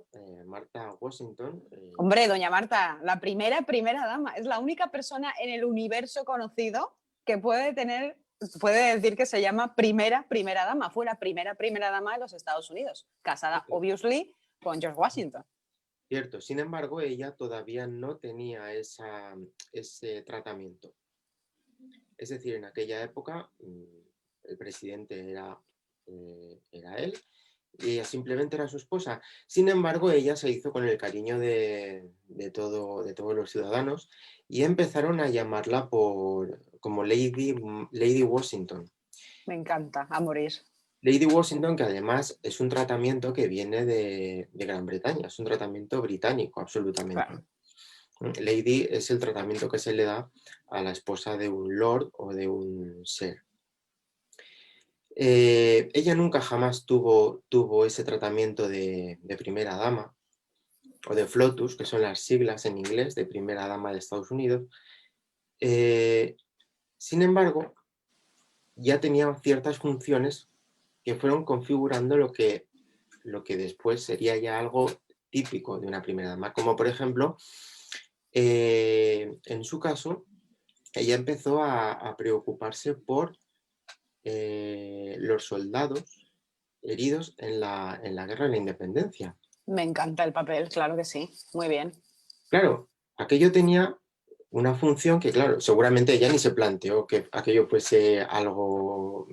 Washington. Hombre, doña Marta, la primera dama. Es la única persona en el universo conocido que puede decir que se llama primera dama. Fue la primera dama de los Estados Unidos. Casada, obviously, con George Washington. Cierto, sin embargo, ella todavía no tenía ese tratamiento. Es decir, en aquella época el presidente era él y ella simplemente era su esposa. Sin embargo, ella se hizo con el cariño de todos los ciudadanos y empezaron a llamarla como Lady Washington. Me encanta, a morir. Lady Washington, que además es un tratamiento que viene de Gran Bretaña, es un tratamiento británico, absolutamente. Claro. Lady es el tratamiento que se le da a la esposa de un lord o de un ser. Ella nunca jamás tuvo ese tratamiento de primera dama, o de FLOTUS, que son las siglas en inglés de primera dama de Estados Unidos. Sin embargo, ya tenía ciertas funciones que fueron configurando lo que después sería ya algo típico de una primera dama, como por ejemplo, en su caso, ella empezó a preocuparse por los soldados heridos en la Guerra de la Independencia. Me encanta el papel, claro que sí. Muy bien. Claro, aquello tenía una función que, claro, seguramente ella ni se planteó que aquello fuese algo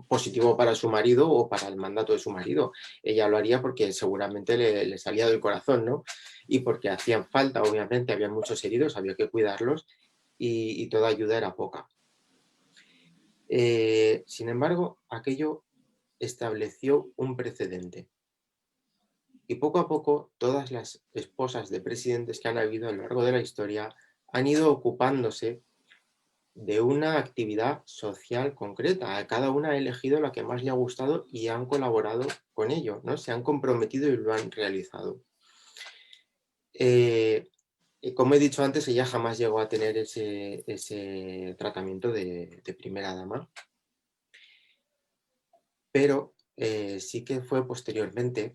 positivo para su marido o para el mandato de su marido. Ella lo haría porque seguramente le salía del corazón, ¿no? Y porque hacían falta, obviamente, había muchos heridos, había que cuidarlos y toda ayuda era poca. Sin embargo, aquello estableció un precedente. Y poco a poco, todas las esposas de presidentes que han habido a lo largo de la historia han ido ocupándose de una actividad social concreta. Cada una ha elegido la que más le ha gustado y han colaborado con ello, ¿no? Se han comprometido y lo han realizado. Como he dicho antes, ella jamás llegó a tener ese tratamiento de primera dama, pero sí que fue posteriormente.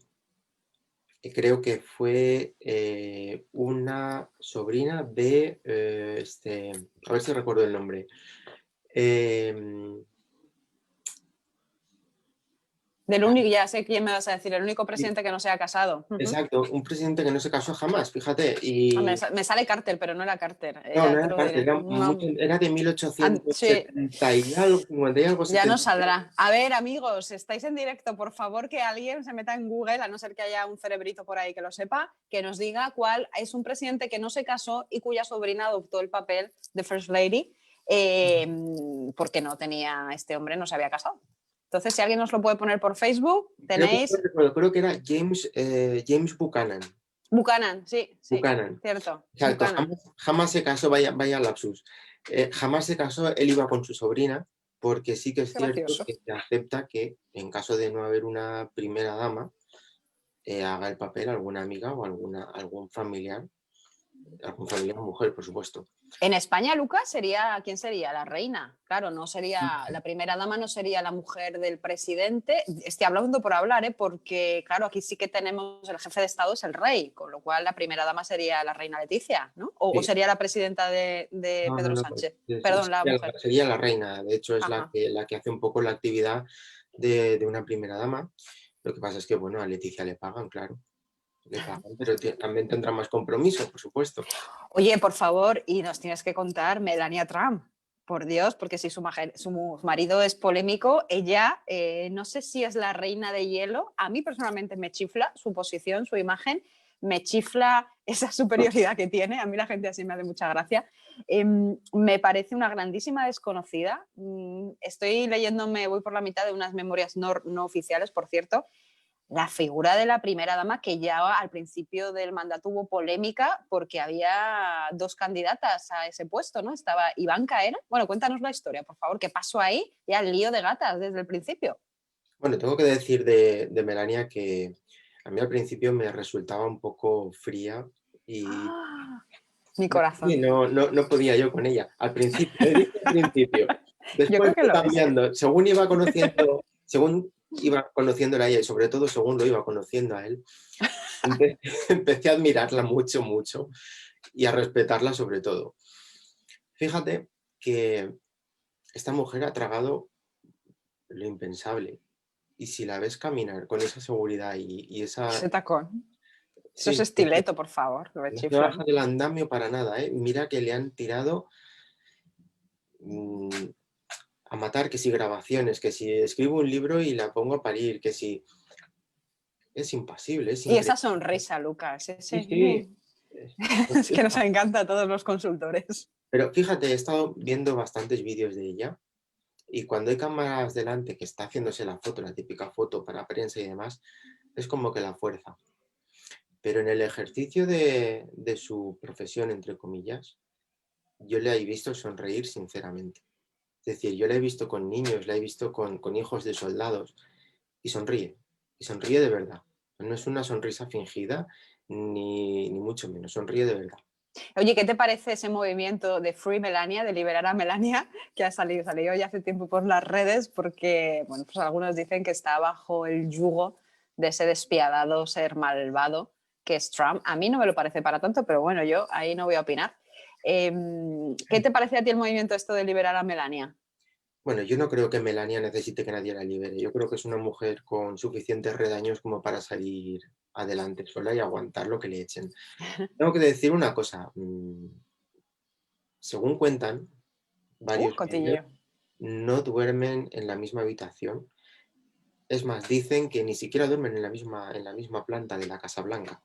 Creo que fue una sobrina de, a ver si recuerdo el nombre. Del único, ya sé quién me vas a decir, el único presidente que no se ha casado. Exacto, un presidente que no se casó jamás, fíjate. Y... Me sale Carter, pero no era Carter. No, no era Carter, era de 1870 y algo, 50 y algo. Ya nos saldrá. A ver, amigos, estáis en directo, por favor que alguien se meta en Google, a no ser que haya un cerebrito por ahí que lo sepa, que nos diga cuál es un presidente que no se casó y cuya sobrina adoptó el papel de First Lady, porque no tenía, este hombre no se había casado. Entonces, si alguien nos lo puede poner por Facebook, tenéis... Creo que era James Buchanan. Buchanan, sí, Buchanan. Cierto. Exacto, Buchanan. jamás se casó, vaya lapsus. Jamás se casó, él iba con su sobrina, porque sí que es cierto que se acepta que en caso de no haber una primera dama, haga el papel alguna amiga o algún familiar mujer, por supuesto. En España, Lucas, ¿quién sería? La reina. Claro, no sería la primera dama, no sería la mujer del presidente. Estoy hablando por hablar, porque claro, aquí sí que tenemos el jefe de Estado es el rey, con lo cual la primera dama sería la reina Leticia, ¿no? O sería la presidenta de Pedro Sánchez. Perdón, la mujer. Sería la reina, de hecho es la que hace un poco la actividad de una primera dama. Lo que pasa es que, bueno, a Leticia le pagan, claro. Pero también tendrá más compromiso, por supuesto. Oye, por favor, y nos tienes que contar Melania Trump, por Dios, porque si su marido es polémico, ella, no sé si es la reina de hielo, a mí personalmente me chifla su posición, su imagen, me chifla esa superioridad que tiene, a mí la gente así me hace mucha gracia. Me parece una grandísima desconocida. Estoy leyéndome, voy por la mitad de unas memorias no oficiales, por cierto. La figura de la primera dama, que ya al principio del mandato hubo polémica porque había dos candidatas a ese puesto, ¿no? Estaba Ivanka, ¿era? Bueno, cuéntanos la historia, por favor. ¿Qué pasó ahí? Ya el lío de gatas desde el principio. Bueno, tengo que decir de Melania que a mí al principio me resultaba un poco fría y... Mi corazón. Sí, no podía yo con ella. Al principio, Después fue cambiando. Según iba conociéndola a ella y sobre todo según lo iba conociendo a él, empecé a admirarla mucho, mucho y a respetarla sobre todo. Fíjate que esta mujer ha tragado lo impensable y si la ves caminar con esa seguridad y esa... Ese tacón. Eso es estileto, por favor. No se baja del andamio para nada, ¿eh? Mira que le han tirado a matar, que si grabaciones, que si escribo un libro y la pongo a parir, que si... Es impasible. Y esa sonrisa, Lucas. Sí. Es que nos encanta a todos los consultores. Pero fíjate, he estado viendo bastantes vídeos de ella y cuando hay cámaras delante que está haciéndose la foto, la típica foto para prensa y demás, es como que la fuerza. pero en el ejercicio de su profesión, entre comillas, yo le he visto sonreír sinceramente. Es decir, yo la he visto con niños, la he visto con hijos de soldados y sonríe de verdad. No es una sonrisa fingida, ni mucho menos, sonríe de verdad. Oye, ¿qué te parece ese movimiento de Free Melania, de liberar a Melania, que salió ya hace tiempo por las redes? Porque, bueno, pues algunos dicen que está bajo el yugo de ese despiadado ser malvado que es Trump. A mí no me lo parece para tanto, pero bueno, yo ahí no voy a opinar. ¿Qué te parece a ti el movimiento esto de liberar a Melania? Bueno, yo no creo que Melania necesite que nadie la libere. Yo creo que es una mujer con suficientes redaños como para salir adelante sola y aguantar lo que le echen. Tengo que decir una cosa. Según cuentan varios medios, Cotilleo. no duermen en la misma habitación. Es más, dicen que ni siquiera duermen en la misma planta de la Casa Blanca.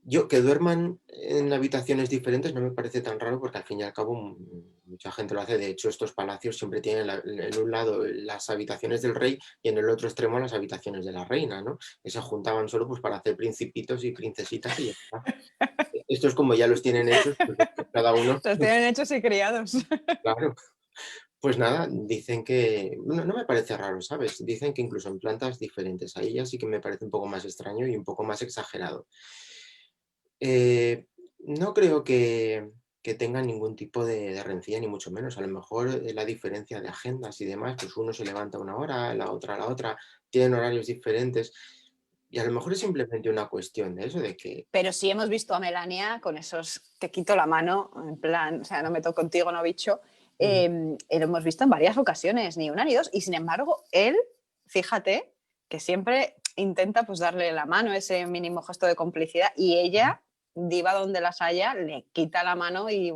Yo, que duerman en habitaciones diferentes no me parece tan raro porque al fin y al cabo mucha gente lo hace. De hecho, estos palacios siempre tienen en un lado las habitaciones del rey y en el otro extremo las habitaciones de la reina, ¿no? Que se juntaban solo pues, para hacer principitos y princesitas y ya está. Estos como ya los tienen hechos, pues cada uno... Los tienen hechos y criados. Claro. Pues nada, dicen que... No me parece raro, ¿sabes? Dicen que incluso en plantas diferentes. A ella sí que me parece un poco más extraño y un poco más exagerado. No creo que tengan ningún tipo de rencilla, ni mucho menos. A lo mejor la diferencia de agendas y demás, pues uno se levanta una hora, la otra, tienen horarios diferentes. Y a lo mejor es simplemente una cuestión de eso, de que... Pero sí hemos visto a Melania con esos te quito la mano, en plan, o sea, no me toco contigo, no bicho. Lo hemos visto en varias ocasiones, ni una ni dos. Y sin embargo, él, fíjate, que siempre intenta pues darle la mano, ese mínimo gesto de complicidad, y ella, diva donde las haya, le quita la mano y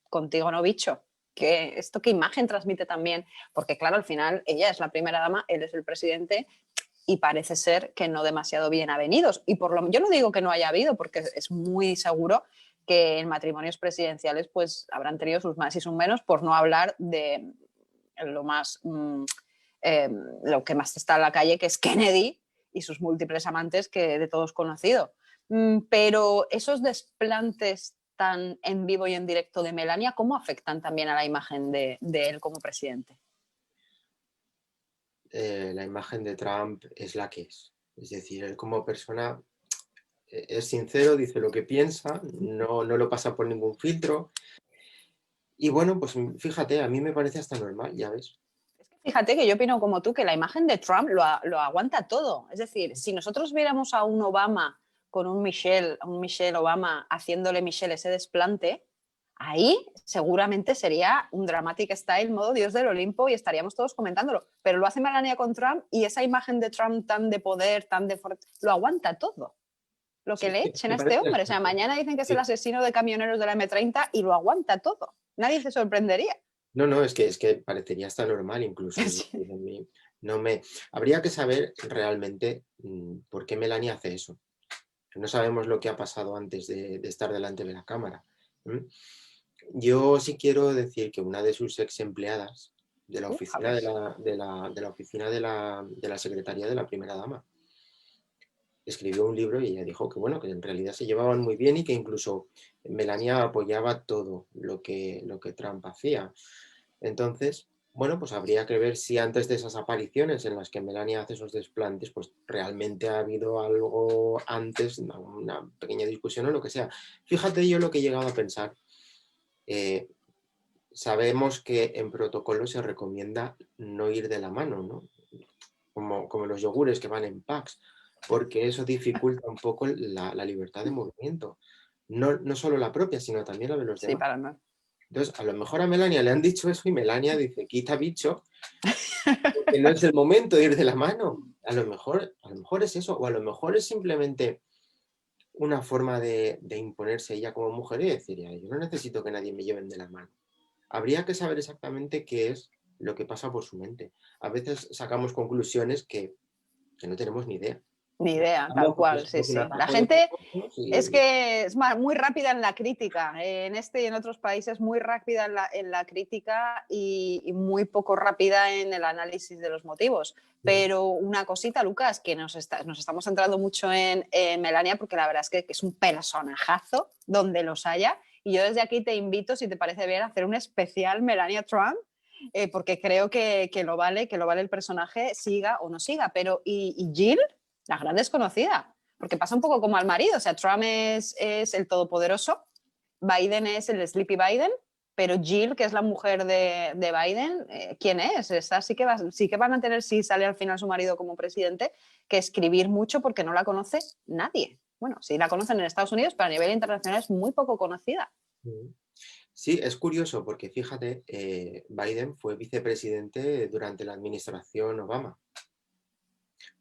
contigo no bicho. ¿Esto qué imagen transmite también? Porque claro, al final ella es la primera dama, él es el presidente, y parece ser que no demasiado bien avenidos. Y yo no digo que no haya habido, porque es muy seguro que en matrimonios presidenciales pues habrán tenido sus más y sus menos, por no hablar de lo más lo que más está en la calle, que es Kennedy y sus múltiples amantes, que de todos conocido. Pero esos desplantes tan en vivo y en directo de Melania, ¿cómo afectan también a la imagen de él como presidente? La imagen de Trump es la que es. Es decir, él como persona es sincero, dice lo que piensa, no lo pasa por ningún filtro. Y bueno, pues fíjate, a mí me parece hasta normal, ya ves. Fíjate que yo opino como tú, que la imagen de Trump lo aguanta todo. Es decir, si nosotros viéramos a un Obama con un Michelle Obama haciéndole Michelle ese desplante, ahí seguramente sería un dramatic style modo Dios del Olimpo y estaríamos todos comentándolo. Pero lo hace Melania con Trump y esa imagen de Trump tan de poder, tan de fuerte, lo aguanta todo. Lo que Sí, le echen me a este parece hombre. O sea, mañana dicen que es el sí. asesino de camioneros de la M30 y lo aguanta todo. Nadie se sorprendería. No, es que parecería hasta normal incluso. Sí. Habría que saber realmente por qué Melania hace eso. No sabemos lo que ha pasado antes de estar delante de la cámara. Yo sí quiero decir que una de sus ex empleadas de la oficina de la secretaría de la primera dama escribió un libro y ella dijo que bueno, que en realidad se llevaban muy bien y que incluso Melania apoyaba todo lo que Trump hacía. Entonces, bueno, pues habría que ver si antes de esas apariciones en las que Melania hace esos desplantes, pues realmente ha habido algo antes, una pequeña discusión o lo que sea. Fíjate yo lo que he llegado a pensar. Sabemos que en protocolo se recomienda no ir de la mano, ¿no? Como los yogures que van en packs, porque eso dificulta un poco la libertad de movimiento. No solo la propia, sino también la de los Sí, demás. para nada. Entonces, a lo mejor a Melania le han dicho eso y Melania dice, quita bicho, porque no es el momento de ir de la mano. A lo mejor es eso, o a lo mejor es simplemente una forma de imponerse ella como mujer y decir, yo no necesito que nadie me lleven de la mano. Habría que saber exactamente qué es lo que pasa por su mente. A veces sacamos conclusiones que no tenemos ni idea. Ni idea, Vamos, tal cual, pues, sí, un sí. La atajo de gente fotos y- es que es muy rápida en la crítica, en este y en otros países, muy rápida en la crítica y muy poco rápida en el análisis de los motivos. Pero una cosita, Lucas, que nos estamos centrando mucho en Melania, porque la verdad es que es un personajazo donde los haya. Y yo desde aquí te invito, si te parece bien, a hacer un especial Melania Trump, porque creo que lo vale el personaje, siga o no siga. Pero, ¿y Jill? La gran desconocida, porque pasa un poco como al marido, o sea, Trump es el todopoderoso, Biden es el Sleepy Biden, pero Jill, que es la mujer de Biden, ¿quién es? Esta sí que van a tener, si sale al final su marido como presidente, que escribir mucho porque no la conoce nadie. Bueno, sí la conocen en Estados Unidos, pero a nivel internacional es muy poco conocida. Sí, es curioso porque fíjate, Biden fue vicepresidente durante la administración Obama.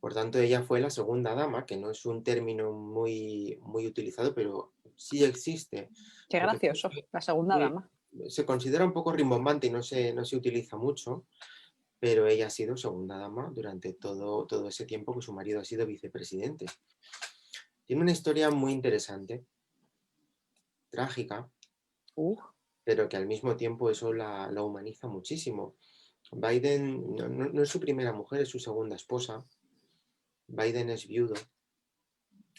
Por tanto, ella fue la segunda dama, que no es un término muy, muy utilizado, pero sí existe. Qué Lo que pasa gracioso, es la segunda que dama. se considera un poco rimbombante y no se utiliza mucho, pero ella ha sido segunda dama durante todo ese tiempo que su marido ha sido vicepresidente. Tiene una historia muy interesante, trágica, pero que al mismo tiempo eso la humaniza muchísimo. Biden no es su primera mujer, es su segunda esposa. Biden es viudo.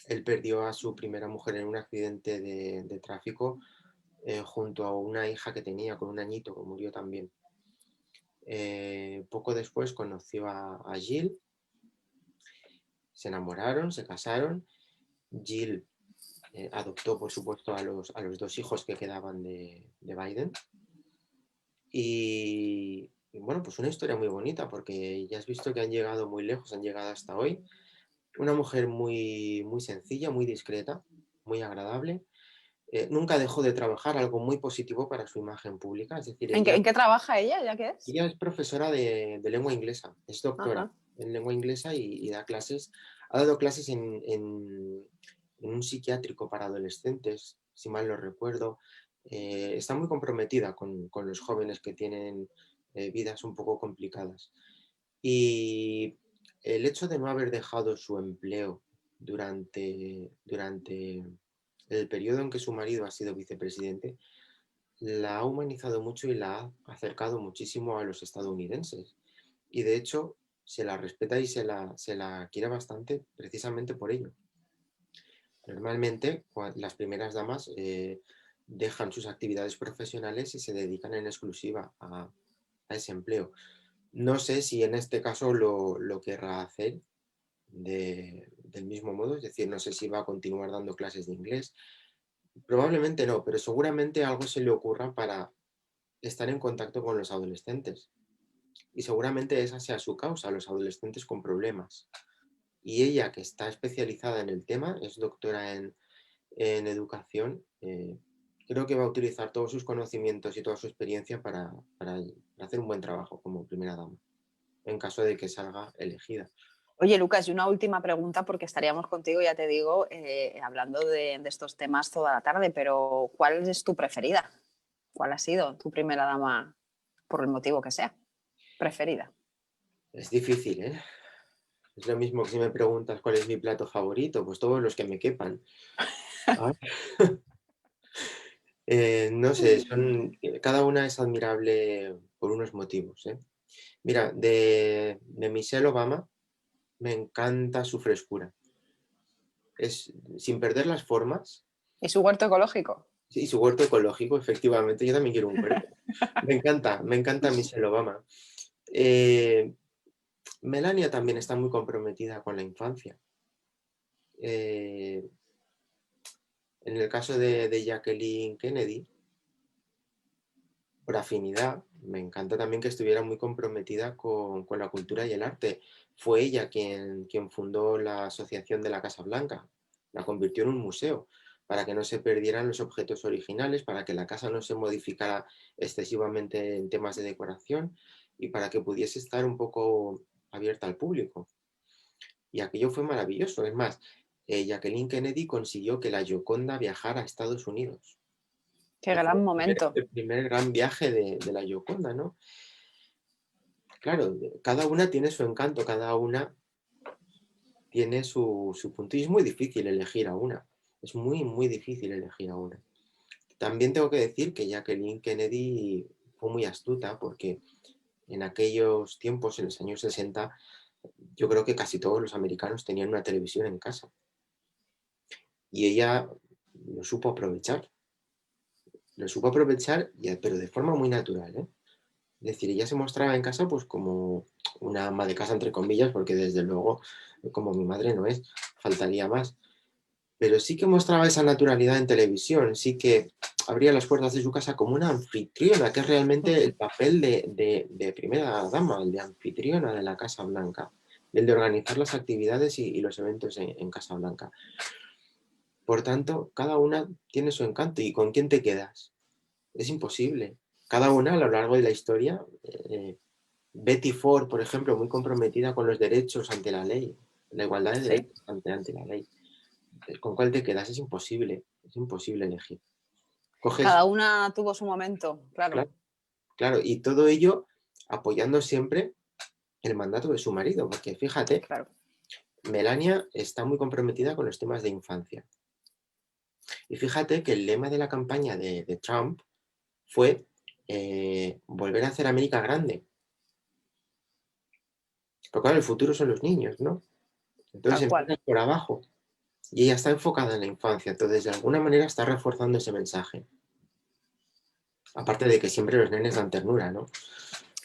Él perdió a su primera mujer en un accidente de tráfico junto a una hija que tenía con un añito, que murió también. Poco después conoció a Jill, se enamoraron, se casaron. Jill adoptó, por supuesto, a los dos hijos que quedaban de Biden. Y bueno, pues una historia muy bonita, porque ya has visto que han llegado muy lejos, han llegado hasta hoy. Una mujer muy, muy sencilla, muy discreta, muy agradable. Nunca dejó de trabajar, algo muy positivo para su imagen pública. Es decir, ¿En qué trabaja ella, ya que es? ella es profesora de lengua inglesa, es doctora Ajá. en lengua inglesa y da clases. Ha dado clases en un psiquiátrico para adolescentes, si mal no recuerdo. Está muy comprometida con los jóvenes que tienen vidas un poco complicadas. Y el hecho de no haber dejado su empleo durante el periodo en que su marido ha sido vicepresidente, la ha humanizado mucho y la ha acercado muchísimo a los estadounidenses. Y de hecho, se la respeta y se la quiere bastante precisamente por ello. Normalmente, las primeras damas dejan sus actividades profesionales y se dedican en exclusiva a ese empleo. No sé si en este caso lo querrá hacer del mismo modo, es decir, no sé si va a continuar dando clases de inglés. Probablemente no, pero seguramente algo se le ocurra para estar en contacto con los adolescentes. Y seguramente esa sea su causa, los adolescentes con problemas. Y ella, que está especializada en el tema, es doctora en educación, creo que va a utilizar todos sus conocimientos y toda su experiencia para hacer un buen trabajo como primera dama, en caso de que salga elegida. Oye, Lucas, y una última pregunta, porque estaríamos contigo, ya te digo, hablando de estos temas toda la tarde, pero ¿cuál es tu preferida? ¿Cuál ha sido tu primera dama, por el motivo que sea, preferida? Es difícil, ¿eh? Es lo mismo que si me preguntas cuál es mi plato favorito, pues todos los que me quepan. No sé, cada una es admirable por unos motivos, ¿eh? Mira, de Michelle Obama me encanta su frescura. Sin perder las formas. ¿Y su huerto ecológico? Sí, su huerto ecológico, efectivamente. Yo también quiero un huerto. Me encanta Michelle Obama. Melania también está muy comprometida con la infancia. En el caso de Jacqueline Kennedy, por afinidad, me encanta también que estuviera muy comprometida con la cultura y el arte. Fue ella quien fundó la Asociación de la Casa Blanca, la convirtió en un museo, para que no se perdieran los objetos originales, para que la casa no se modificara excesivamente en temas de decoración y para que pudiese estar un poco abierta al público. Y aquello fue maravilloso. Es más, Jacqueline Kennedy consiguió que la Gioconda viajara a Estados Unidos. Qué gran momento. El primer gran viaje de la Gioconda, ¿no? Claro, cada una tiene su encanto, cada una tiene su punto y es muy difícil elegir a una. Es muy, muy difícil elegir a una. También tengo que decir que Jacqueline Kennedy fue muy astuta porque en aquellos tiempos, en los años 60, yo creo que casi todos los americanos tenían una televisión en casa. Y ella lo supo aprovechar. Lo supo aprovechar, pero de forma muy natural, ¿eh? Es decir, ella se mostraba en casa pues como una ama de casa, entre comillas, porque desde luego, como mi madre no es, faltaría más. Pero sí que mostraba esa naturalidad en televisión, sí que abría las puertas de su casa como una anfitriona, que es realmente el papel de primera dama, el de anfitriona de la Casa Blanca, el de organizar las actividades y los eventos en Casa Blanca. Por tanto, cada una tiene su encanto. ¿Y con quién te quedas? Es imposible. Cada una a lo largo de la historia, Betty Ford, por ejemplo, muy comprometida con los derechos ante la ley, la igualdad de Sí. derechos ante la ley. ¿Con cuál te quedas? Es imposible elegir. Coges, Cada una tuvo su momento, claro. claro, claro, y todo ello apoyando siempre el mandato de su marido, porque fíjate, Claro. Melania está muy comprometida con los temas de infancia. Y fíjate que el lema de la campaña de Trump fue volver a hacer América grande. Pero claro, el futuro son los niños, ¿no? Entonces Tal cual. empieza por abajo. Y ella está enfocada en la infancia, entonces de alguna manera está reforzando ese mensaje. Aparte de que siempre los nenes dan ternura, ¿no?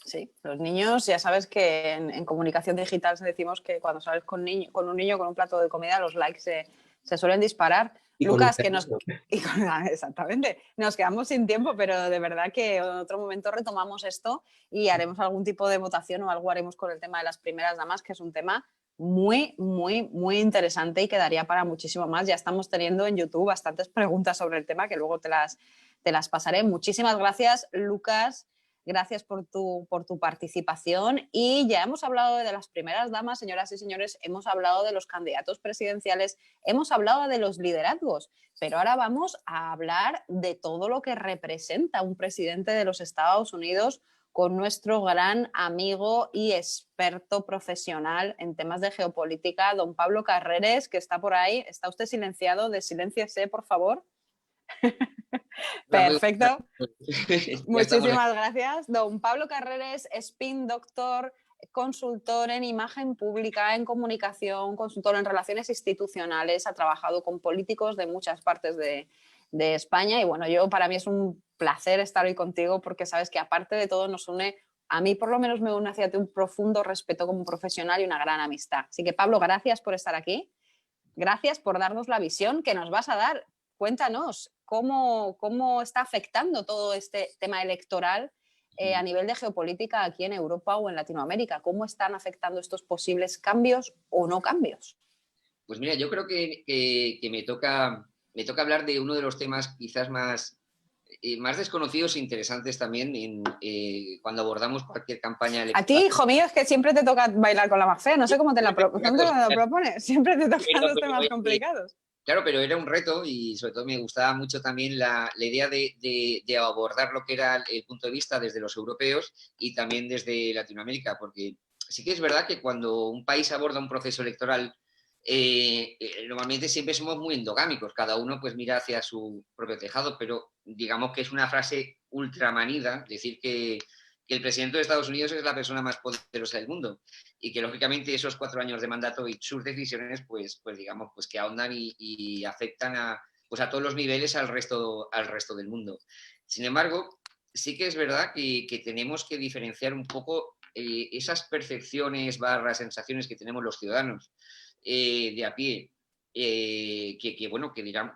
Sí, los niños, ya sabes que en comunicación digital decimos que cuando sales con un niño con un plato de comida, los likes se suelen disparar. Y con un Lucas, que nos... perrito. Exactamente, nos quedamos sin tiempo, pero de verdad que en otro momento retomamos esto y haremos algún tipo de votación o algo haremos con el tema de las primeras damas, que es un tema muy, muy, muy interesante y quedaría para muchísimo más. Ya estamos teniendo en YouTube bastantes preguntas sobre el tema que luego te las pasaré. Muchísimas gracias, Lucas. Gracias por tu participación. Y ya hemos hablado de las primeras damas, señoras y señores, hemos hablado de los candidatos presidenciales, hemos hablado de los liderazgos, pero ahora vamos a hablar de todo lo que representa un presidente de los Estados Unidos con nuestro gran amigo y experto profesional en temas de geopolítica, don Pablo Carreres, que está por ahí. ¿Está usted silenciado? Desiliénciese, por favor. Perfecto. Muchísimas gracias. Don Pablo Carreres, spin doctor, consultor en imagen pública, en comunicación, consultor en relaciones institucionales, ha trabajado con políticos de muchas partes de España y bueno, para mí es un placer estar hoy contigo porque sabes que aparte de todo nos une, a mí por lo menos me une hacia ti un profundo respeto como profesional y una gran amistad. Así que Pablo, gracias por estar aquí. Gracias por darnos la visión que nos vas a dar. Cuéntanos cómo está afectando todo este tema electoral a nivel de geopolítica aquí en Europa o en Latinoamérica. ¿Cómo están afectando estos posibles cambios o no cambios? Pues mira, yo creo que me toca hablar de uno de los temas quizás más desconocidos e interesantes también cuando abordamos cualquier campaña electoral. A ti, hijo mío, es que siempre te toca bailar con la más fea. No sé cómo te la propones. Siempre te tocan los temas complicados. Claro, pero era un reto y sobre todo me gustaba mucho también la idea de abordar lo que era el punto de vista desde los europeos y también desde Latinoamérica, porque sí que es verdad que cuando un país aborda un proceso electoral, normalmente siempre somos muy endogámicos, cada uno pues mira hacia su propio tejado, pero digamos que es una frase ultramanida decir que el presidente de Estados Unidos es la persona más poderosa del mundo y que lógicamente esos 4 años de mandato y sus decisiones pues digamos pues que ahondan y afectan a todos los niveles al resto del mundo. Sin embargo, sí que es verdad que tenemos que diferenciar un poco esas percepciones / sensaciones que tenemos los ciudadanos de a pie, que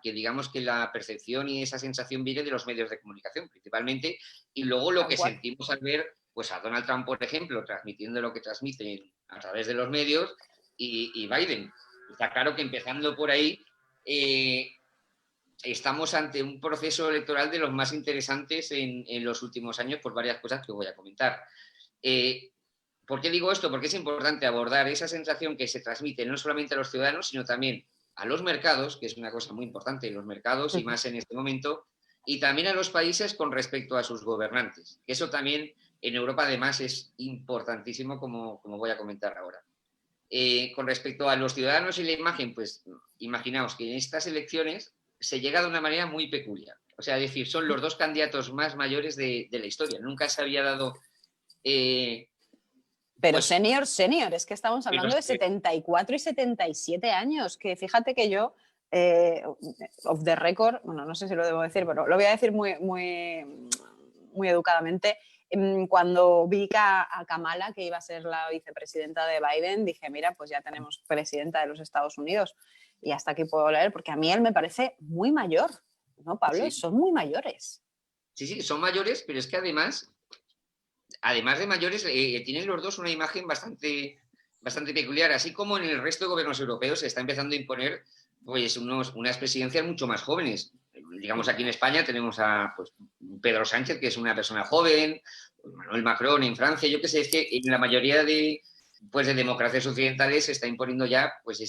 digamos que la percepción y esa sensación viene de los medios de comunicación principalmente, y luego lo que sentimos al ver pues a Donald Trump, por ejemplo, transmitiendo lo que transmiten a través de los medios, y Biden. Está claro que empezando por ahí, estamos ante un proceso electoral de los más interesantes en los últimos años por varias cosas que voy a comentar. ¿Por qué digo esto? Porque es importante abordar esa sensación que se transmite no solamente a los ciudadanos, sino también a los mercados, que es una cosa muy importante, los mercados y más en este momento, y también a los países con respecto a sus gobernantes. Eso también en Europa además es importantísimo, como voy a comentar ahora. Con respecto a los ciudadanos y la imagen, pues imaginaos que en estas elecciones se llega de una manera muy peculiar. O sea, es decir, son los dos candidatos más mayores de la historia. Nunca se había dado... Pero pues, senior, es que estamos hablando de 74 y 77 años, que fíjate que yo, off the record, bueno, no sé si lo debo decir, pero lo voy a decir muy educadamente. Cuando vi a Kamala, que iba a ser la vicepresidenta de Biden, dije, mira, pues ya tenemos presidenta de los Estados Unidos. Y hasta aquí puedo leer, porque a mí él me parece muy mayor, ¿no, Pablo? Sí. Son muy mayores. Sí, son mayores, pero es que además de mayores, tienen los dos una imagen bastante peculiar, así como en el resto de gobiernos europeos se está empezando a imponer pues, unas presidencias mucho más jóvenes. Digamos, aquí en España tenemos a pues, Pedro Sánchez, que es una persona joven, Manuel Macron en Francia, yo qué sé, es que en la mayoría de democracias occidentales se está imponiendo ya pues,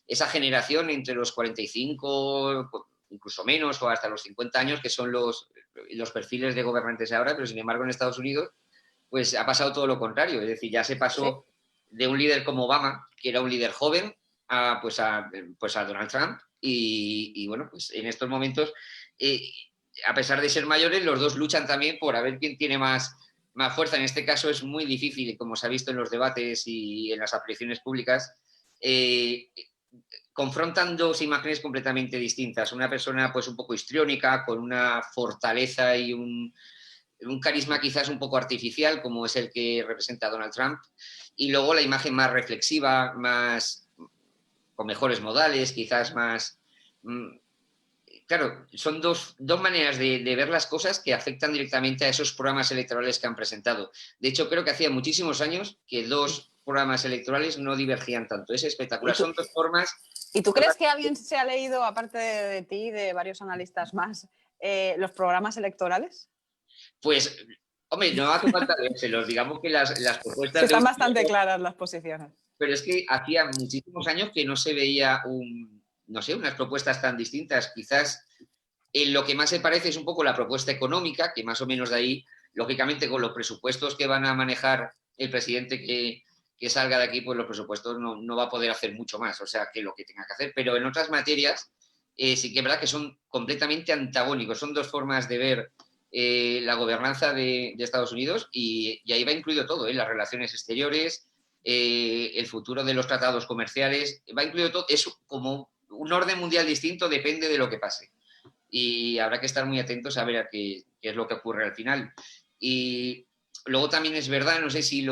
esa generación entre los 45, incluso menos, o hasta los 50 años, que son los perfiles de gobernantes ahora, pero sin embargo en Estados Unidos pues ha pasado todo lo contrario, es decir, ya se pasó de un líder como Obama, que era un líder joven, a Donald Trump, y bueno, pues en estos momentos, a pesar de ser mayores, los dos luchan también por a ver quién tiene más fuerza. En este caso es muy difícil, como se ha visto en los debates y en las apariciones públicas, confrontan dos imágenes completamente distintas. Una persona pues un poco histriónica, con una fortaleza y un carisma quizás un poco artificial, como es el que representa Donald Trump, y luego la imagen más reflexiva, con mejores modales, quizás más... Claro, son dos maneras de ver las cosas que afectan directamente a esos programas electorales que han presentado. De hecho, creo que hacía muchísimos años que dos programas electorales no divergían tanto. Es espectacular. Son dos formas... ¿Y tú crees que alguien se ha leído, aparte de ti y de varios analistas más, los programas electorales? Pues, hombre, no hace falta leérselos. Digamos que las propuestas... Están bastante claras las posiciones. Pero es que hacía muchísimos años que no se veía unas propuestas tan distintas. Quizás lo que más se parece es un poco la propuesta económica, que más o menos de ahí, lógicamente, con los presupuestos que van a manejar el presidente que salga de aquí, pues los presupuestos no va a poder hacer mucho más, o sea, que lo que tenga que hacer. Pero en otras materias sí que es verdad que son completamente antagónicos. Son dos formas de ver la gobernanza de Estados Unidos y ahí va incluido todo, las relaciones exteriores, el futuro de los tratados comerciales, va incluido todo. Es como un orden mundial distinto, depende de lo que pase. Y habrá que estar muy atentos a ver a qué es lo que ocurre al final. Y luego también es verdad, no sé si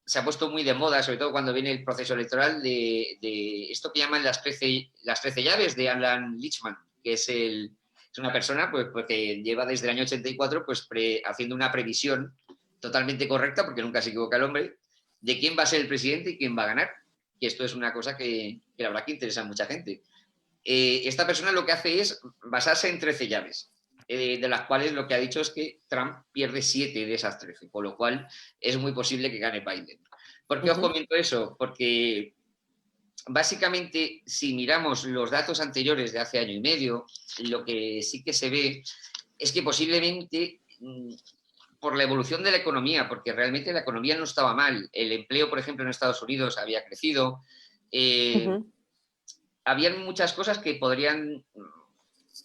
se ha puesto muy de moda, sobre todo cuando viene el proceso electoral, de esto que llaman las 13 llaves de Alan Lichtman, que es una persona pues, que lleva desde el año 84 pues, haciendo una previsión totalmente correcta, porque nunca se equivoca el hombre, de quién va a ser el presidente y quién va a ganar. Y esto es una cosa que la verdad que interesa a mucha gente. Esta persona lo que hace es basarse en 13 llaves, de las cuales lo que ha dicho es que Trump pierde 7 de esas 13, con lo cual es muy posible que gane Biden. ¿Por qué os comento eso? Porque básicamente, si miramos los datos anteriores de hace año y medio, lo que sí que se ve es que posiblemente por la evolución de la economía, porque realmente la economía no estaba mal. El empleo, por ejemplo, en Estados Unidos había crecido. Habían muchas cosas que podrían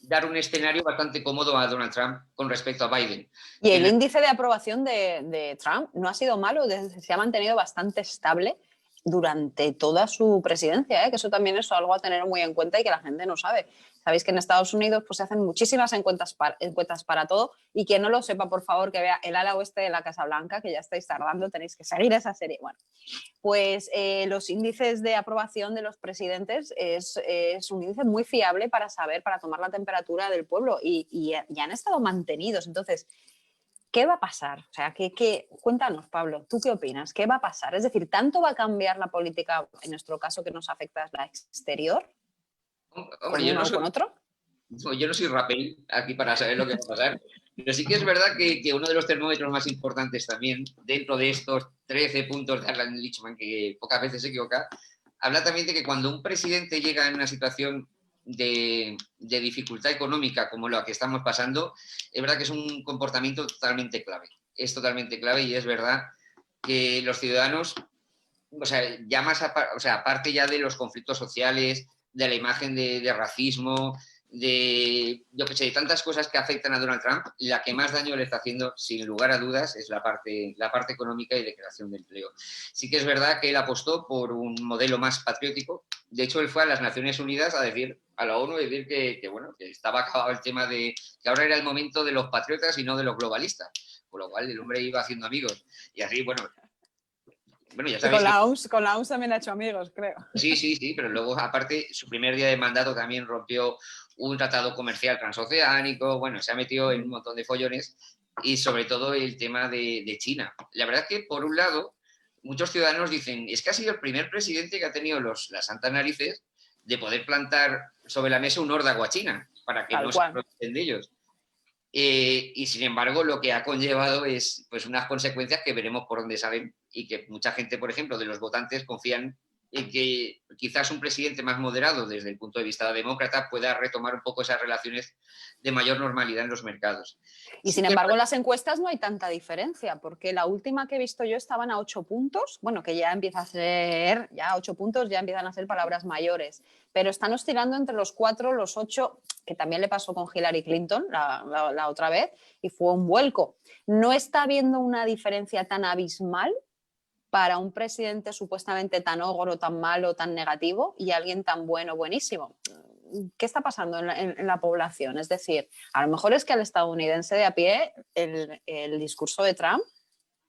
dar un escenario bastante cómodo a Donald Trump con respecto a Biden. Y el índice de aprobación de Trump no ha sido malo, se ha mantenido bastante estable durante toda su presidencia, que eso también es algo a tener muy en cuenta y que la gente no sabe. Sabéis que en Estados Unidos pues, se hacen muchísimas encuestas para todo, y quien no lo sepa, por favor, que vea El ala oeste de la Casa Blanca, que ya estáis tardando, tenéis que seguir esa serie. Bueno, pues los índices de aprobación de los presidentes es un índice muy fiable para saber, para tomar la temperatura del pueblo, y ya han estado mantenidos. Entonces, ¿qué va a pasar? O sea, cuéntanos, Pablo, ¿tú qué opinas? ¿Qué va a pasar? Es decir, ¿tanto va a cambiar la política, en nuestro caso que nos afecta es la exterior? Hombre, yo no soy rapel aquí para saber lo que va a pasar, pero sí que es verdad que uno de los termómetros más importantes también, dentro de estos 13 puntos de Alan Lichtman, que pocas veces se equivoca, habla también de que cuando un presidente llega en una situación de dificultad económica como la que estamos pasando, es verdad que es un comportamiento totalmente clave. Es totalmente clave y es verdad que los ciudadanos o sea, ya más aparte ya de los conflictos sociales, de la imagen de racismo, yo que sé, de tantas cosas que afectan a Donald Trump, la que más daño le está haciendo, sin lugar a dudas, es la parte económica y de creación de empleo. Sí que es verdad que él apostó por un modelo más patriótico. De hecho, él fue a las Naciones Unidas a decir, a la ONU, decir que estaba acabado el tema de que ahora era el momento de los patriotas y no de los globalistas. Por lo cual el hombre iba haciendo amigos. Y así, bueno, ya Y sabéis con la OMS también ha hecho amigos, creo. Sí, pero luego, aparte, su primer día de mandato también rompió un tratado comercial transoceánico, bueno, se ha metido en un montón de follones y sobre todo el tema de China. La verdad es que, por un lado, muchos ciudadanos dicen, es que ha sido el primer presidente que ha tenido las santas narices de poder plantar sobre la mesa un órdago a China, para que Tal no se cual. aprovechen de ellos. Y sin embargo, lo que ha conllevado es pues, unas consecuencias que veremos por dónde salen y que mucha gente, por ejemplo, de los votantes confían en que quizás un presidente más moderado desde el punto de vista demócrata pueda retomar un poco esas relaciones de mayor normalidad en los mercados. Y sin embargo, en las encuestas no hay tanta diferencia, porque la última que he visto yo estaban a 8 puntos, bueno, que ya empieza a ser, ya 8 puntos ya empiezan a ser palabras mayores, pero están oscilando entre los 4, los 8, que también le pasó con Hillary Clinton la otra vez, y fue un vuelco. ¿No está habiendo una diferencia tan abismal para un presidente supuestamente tan ogro, tan malo, tan negativo y alguien tan bueno, buenísimo? ¿Qué está pasando en la población? Es decir, a lo mejor es que al estadounidense de a pie el discurso de Trump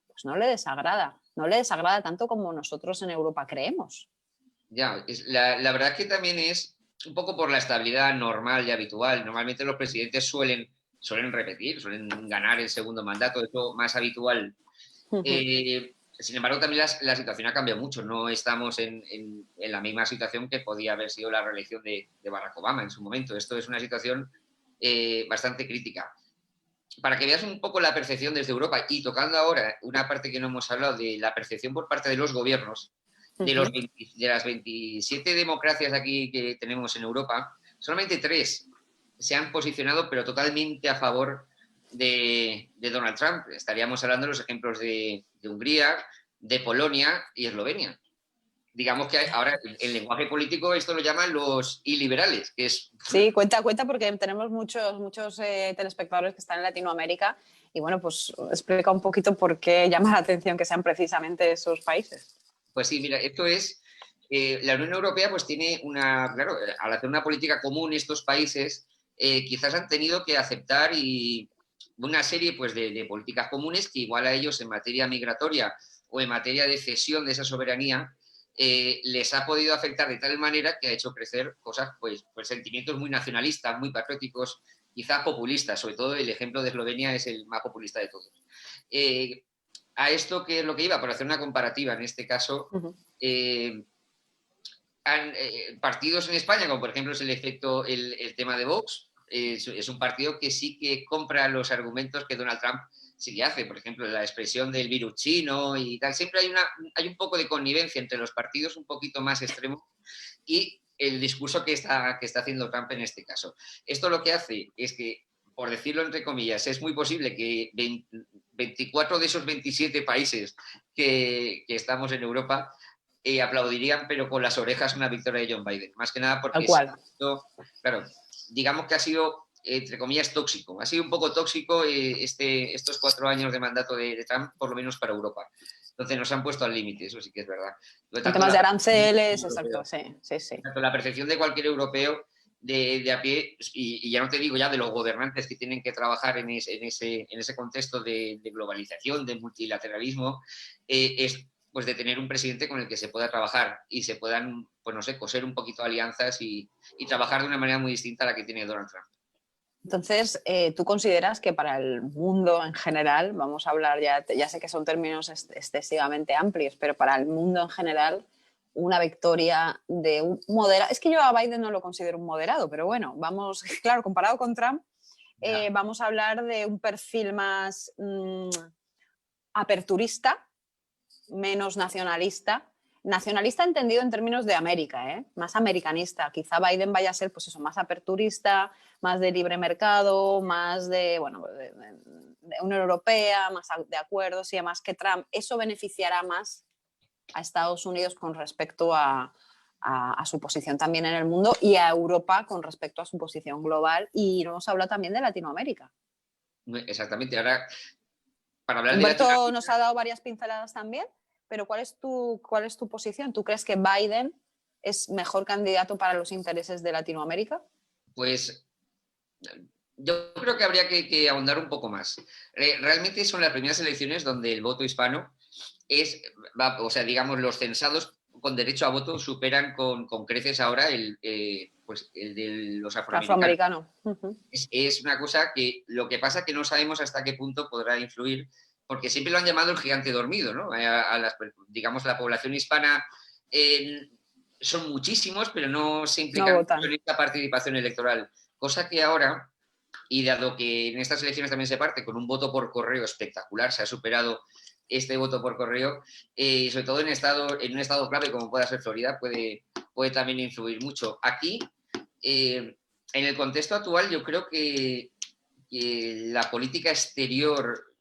pues no le desagrada tanto como nosotros en Europa creemos. Ya, la verdad es que también es un poco por la estabilidad normal y habitual. Normalmente los presidentes suelen repetir, suelen ganar el segundo mandato, eso más habitual. Sin embargo, también la situación ha cambiado mucho. No estamos en la misma situación que podía haber sido la reelección de Barack Obama en su momento. Esto es una situación bastante crítica. Para que veas un poco la percepción desde Europa y tocando ahora una parte que no hemos hablado de la percepción por parte de los gobiernos, de las 27 democracias aquí que tenemos en Europa, solamente 3 se han posicionado, pero totalmente a favor de Donald Trump. Estaríamos hablando de los ejemplos de Hungría, de Polonia y Eslovenia. Digamos que ahora el lenguaje político esto lo llaman los iliberales, que es... Sí, cuenta porque tenemos muchos telespectadores que están en Latinoamérica y bueno, pues explica un poquito por qué llama la atención que sean precisamente esos países. Pues sí, mira, esto es... la Unión Europea pues tiene claro, al hacer una política común estos países quizás han tenido que aceptar una serie pues, de políticas comunes que igual a ellos en materia migratoria o en materia de cesión de esa soberanía les ha podido afectar de tal manera que ha hecho crecer cosas, pues sentimientos muy nacionalistas, muy patrióticos, quizás populistas. Sobre todo el ejemplo de Eslovenia es el más populista de todos. A esto, ¿qué es lo que iba? Por hacer una comparativa, en este caso, partidos en España, como por ejemplo es el tema de Vox, es un partido que sí que compra los argumentos que Donald Trump sí que hace. Por ejemplo, la expresión del virus chino y tal. Siempre hay un poco de connivencia entre los partidos un poquito más extremos y el discurso que está haciendo Trump en este caso. Esto lo que hace es que, por decirlo entre comillas, es muy posible que 24 de esos 27 países que estamos en Europa aplaudirían, pero con las orejas, una victoria de John Biden. Más que nada porque, claro, digamos que ha sido, entre comillas, tóxico. Ha sido un poco tóxico estos 4 años de mandato de Trump, por lo menos para Europa. Entonces nos han puesto al límite, eso sí que es verdad. En temas de aranceles, exacto, sí. Tanto la percepción de cualquier europeo de a pie, y ya no te digo ya de los gobernantes que tienen que trabajar en ese contexto de globalización, de multilateralismo, es pues de tener un presidente con el que se pueda trabajar y se puedan, pues no sé, coser un poquito alianzas y trabajar de una manera muy distinta a la que tiene Donald Trump. Entonces, ¿tú consideras que para el mundo en general, vamos a hablar ya sé que son términos excesivamente amplios, pero para el mundo en general, una victoria de un moderado, es que yo a Biden no lo considero un moderado, pero bueno, vamos, claro, comparado con Trump, vamos a hablar de un perfil más aperturista, menos nacionalista entendido en términos de América, más americanista. Quizá Biden vaya a ser pues eso, más aperturista, más de libre mercado, más de Unión Europea, más de acuerdos y demás que Trump. Eso beneficiará más a Estados Unidos con respecto a su posición también en el mundo y a Europa con respecto a su posición global. Y nos habla también de Latinoamérica. Exactamente. Ahora, para hablar de Humberto Latinoamérica, nos ha dado varias pinceladas también, pero ¿cuál es tu posición? ¿Tú crees que Biden es mejor candidato para los intereses de Latinoamérica? pues yo creo que habría que ahondar un poco más. Realmente son las primeras elecciones donde el voto hispano o sea, digamos, los censados con derecho a voto superan con creces ahora pues el de los afroamericanos. Afroamericano. Es una cosa que lo que pasa es que no sabemos hasta qué punto podrá influir, porque siempre lo han llamado el gigante dormido, ¿no? Digamos, la población hispana son muchísimos, pero no se implican mucho en esta participación electoral. Cosa que ahora, y dado que en estas elecciones también se parte con un voto por correo espectacular, se ha superado este voto por correo, y sobre todo en un estado clave como pueda ser Florida, puede también influir mucho. Aquí, en el contexto actual, yo creo que la política exterior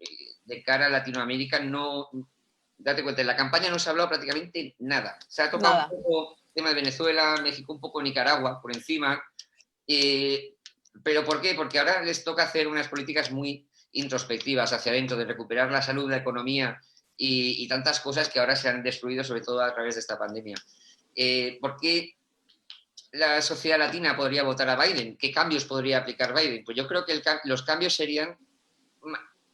de cara a Latinoamérica no... Date cuenta, en la campaña no se ha hablado prácticamente nada. Se ha tocado un poco el tema de Venezuela, México, un poco Nicaragua por encima. ¿Pero por qué? Porque ahora les toca hacer unas políticas muy introspectivas hacia adentro, de recuperar la salud, la economía y tantas cosas que ahora se han destruido, sobre todo a través de esta pandemia. ¿Por qué la sociedad latina podría votar a Biden? ¿Qué cambios podría aplicar Biden? Pues yo creo que los cambios serían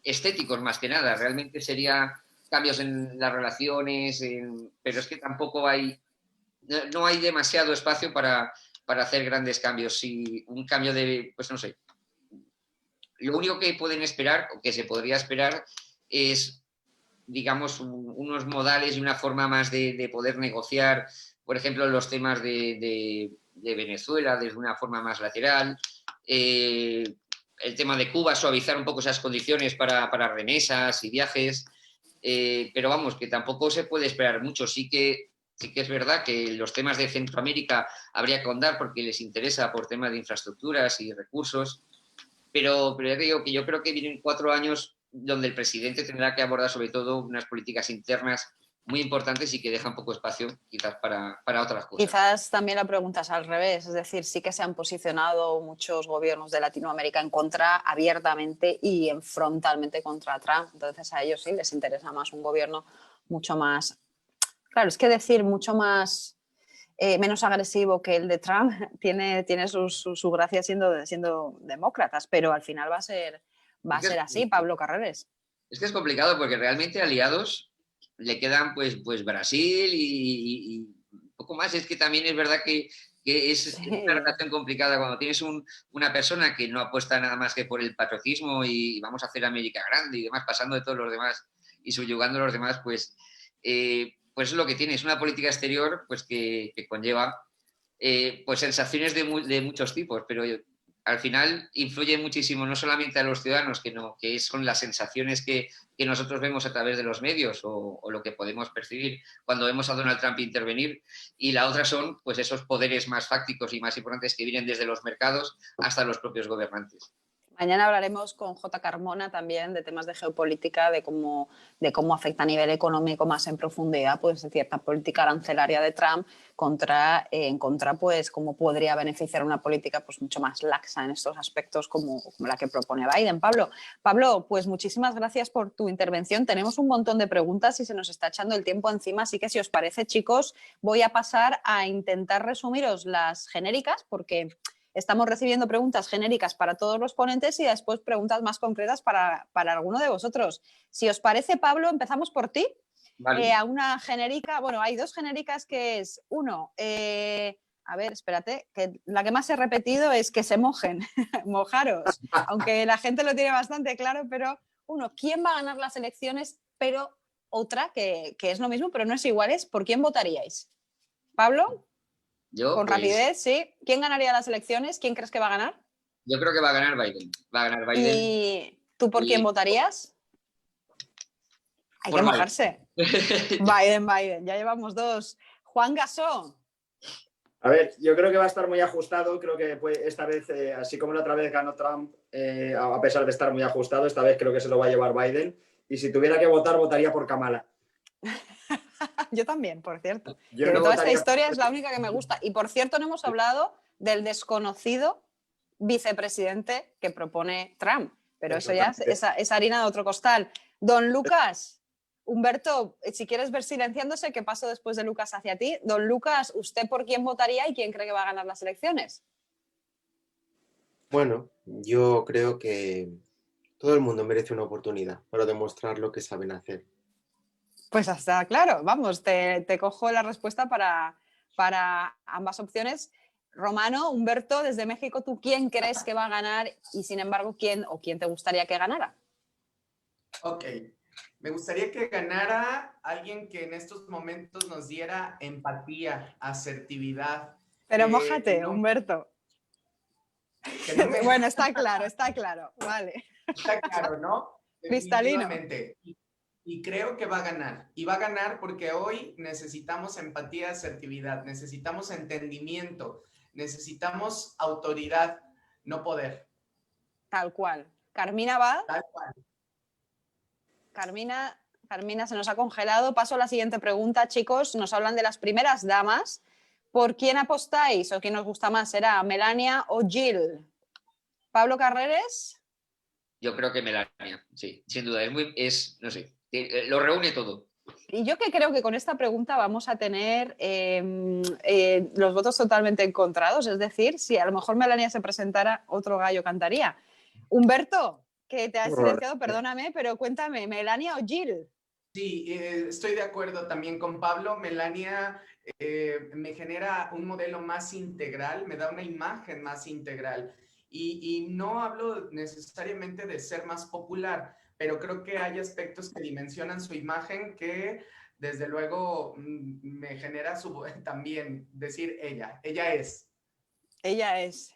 estéticos más que nada. Realmente serían cambios en las relaciones, pero es que tampoco no hay demasiado espacio para hacer grandes cambios. Si un cambio pues no sé. Lo único que pueden esperar, o que se podría esperar, es, digamos, unos modales y una forma más de poder negociar, por ejemplo, los temas de Venezuela desde una forma más lateral, el tema de Cuba, suavizar un poco esas condiciones para remesas y viajes, pero vamos, que tampoco se puede esperar mucho. Sí que es verdad que los temas de Centroamérica habría que ahondar porque les interesa por temas de infraestructuras y recursos, pero ya te digo que yo creo que vienen 4 años donde el presidente tendrá que abordar sobre todo unas políticas internas muy importantes y que dejan poco espacio quizás para otras cosas. Quizás también la pregunta es al revés, es decir, sí que se han posicionado muchos gobiernos de Latinoamérica en contra abiertamente y frontalmente contra Trump, entonces a ellos sí les interesa más un gobierno mucho más, claro, es que decir mucho más, menos agresivo que el de Trump tiene su gracia siendo demócratas, pero al final va a ser así, Pablo Carreres. Es que es complicado porque realmente aliados le quedan pues Brasil y poco más. Es que también es verdad que es una relación complicada cuando tienes una persona que no apuesta nada más que por el patriotismo y vamos a hacer América grande y demás, pasando de todos los demás y subyugando a los demás, pues es lo que tiene. Es una política exterior pues que conlleva pues sensaciones de muchos tipos, pero al final influye muchísimo no solamente a los ciudadanos, que son las sensaciones que nosotros vemos a través de los medios o lo que podemos percibir cuando vemos a Donald Trump intervenir, y la otra son pues esos poderes más fácticos y más importantes que vienen desde los mercados hasta los propios gobernantes. Mañana hablaremos con J. Carmona también de temas de geopolítica, de cómo afecta a nivel económico más en profundidad pues cierta política arancelaria de Trump en contra pues cómo podría beneficiar una política pues mucho más laxa en estos aspectos como la que propone Biden. Pablo, pues muchísimas gracias por tu intervención. Tenemos un montón de preguntas y se nos está echando el tiempo encima, así que si os parece, chicos, voy a pasar a intentar resumiros las genéricas porque estamos recibiendo preguntas genéricas para todos los ponentes y después preguntas más concretas para alguno de vosotros. Si os parece, Pablo, empezamos por ti. Vale. A una genérica, bueno, hay 2 genéricas que es, uno, a ver, espérate, que la que más he repetido es que se mojen, mojaros, aunque la gente lo tiene bastante claro, pero uno, ¿quién va a ganar las elecciones? Pero otra, que es lo mismo, pero no es igual, es ¿por quién votaríais? Pablo. Yo, con rapidez, sí. ¿Quién ganaría las elecciones? ¿Quién crees que va a ganar? Yo creo que va a ganar Biden. Va a ganar Biden. ¿Y tú por quién votarías? Hay que mojarse. Biden. Ya llevamos 2. Juan Gasó. A ver, yo creo que va a estar muy ajustado. Creo que esta vez, así como la otra vez ganó Trump, a pesar de estar muy ajustado, esta vez creo que se lo va a llevar Biden. Y si tuviera que votar, votaría por Kamala. Yo también, por cierto. Yo Que de no toda esta votaría- historia es la única que me gusta. Y por cierto, no hemos hablado del desconocido vicepresidente que propone Trump. Pero eso ya es harina de otro costal. Don Lucas, Humberto, si quieres ver silenciándose, ¿qué pasó después de Lucas hacia ti? Don Lucas, ¿usted por quién votaría y quién cree que va a ganar las elecciones? Bueno, yo creo que todo el mundo merece una oportunidad para demostrar lo que saben hacer. Pues hasta claro, vamos, te cojo la respuesta para ambas opciones. Romano, Humberto, desde México, ¿tú quién crees que va a ganar y sin embargo quién te gustaría que ganara? Ok, me gustaría que ganara alguien que en estos momentos nos diera empatía, asertividad. Pero que mójate, no, Humberto. que no me... Bueno, está claro, vale. Está claro, ¿no? Cristalino. Definitivamente. Y creo que va a ganar. Y va a ganar porque hoy necesitamos empatía, asertividad, necesitamos entendimiento, necesitamos autoridad, no poder. Tal cual. Carmina va. Tal cual. Carmina se nos ha congelado. Paso a la siguiente pregunta, chicos. Nos hablan de las primeras damas. ¿Por quién apostáis o quién os gusta más? ¿Será Melania o Jill? Pablo Carreres. Yo creo que Melania, sí, sin duda. No sé, lo reúne todo. Y yo que creo que con esta pregunta vamos a tener los votos totalmente encontrados. Es decir, si a lo mejor Melania se presentara, otro gallo cantaría. Humberto, que te has silenciado, perdóname, pero cuéntame, ¿Melania o Jill? Sí, estoy de acuerdo también con Pablo. Melania me genera un modelo más integral, me da una imagen más integral. Y no hablo necesariamente de ser más popular, pero creo que hay aspectos que dimensionan su imagen que desde luego me genera también decir ella es. Ella es.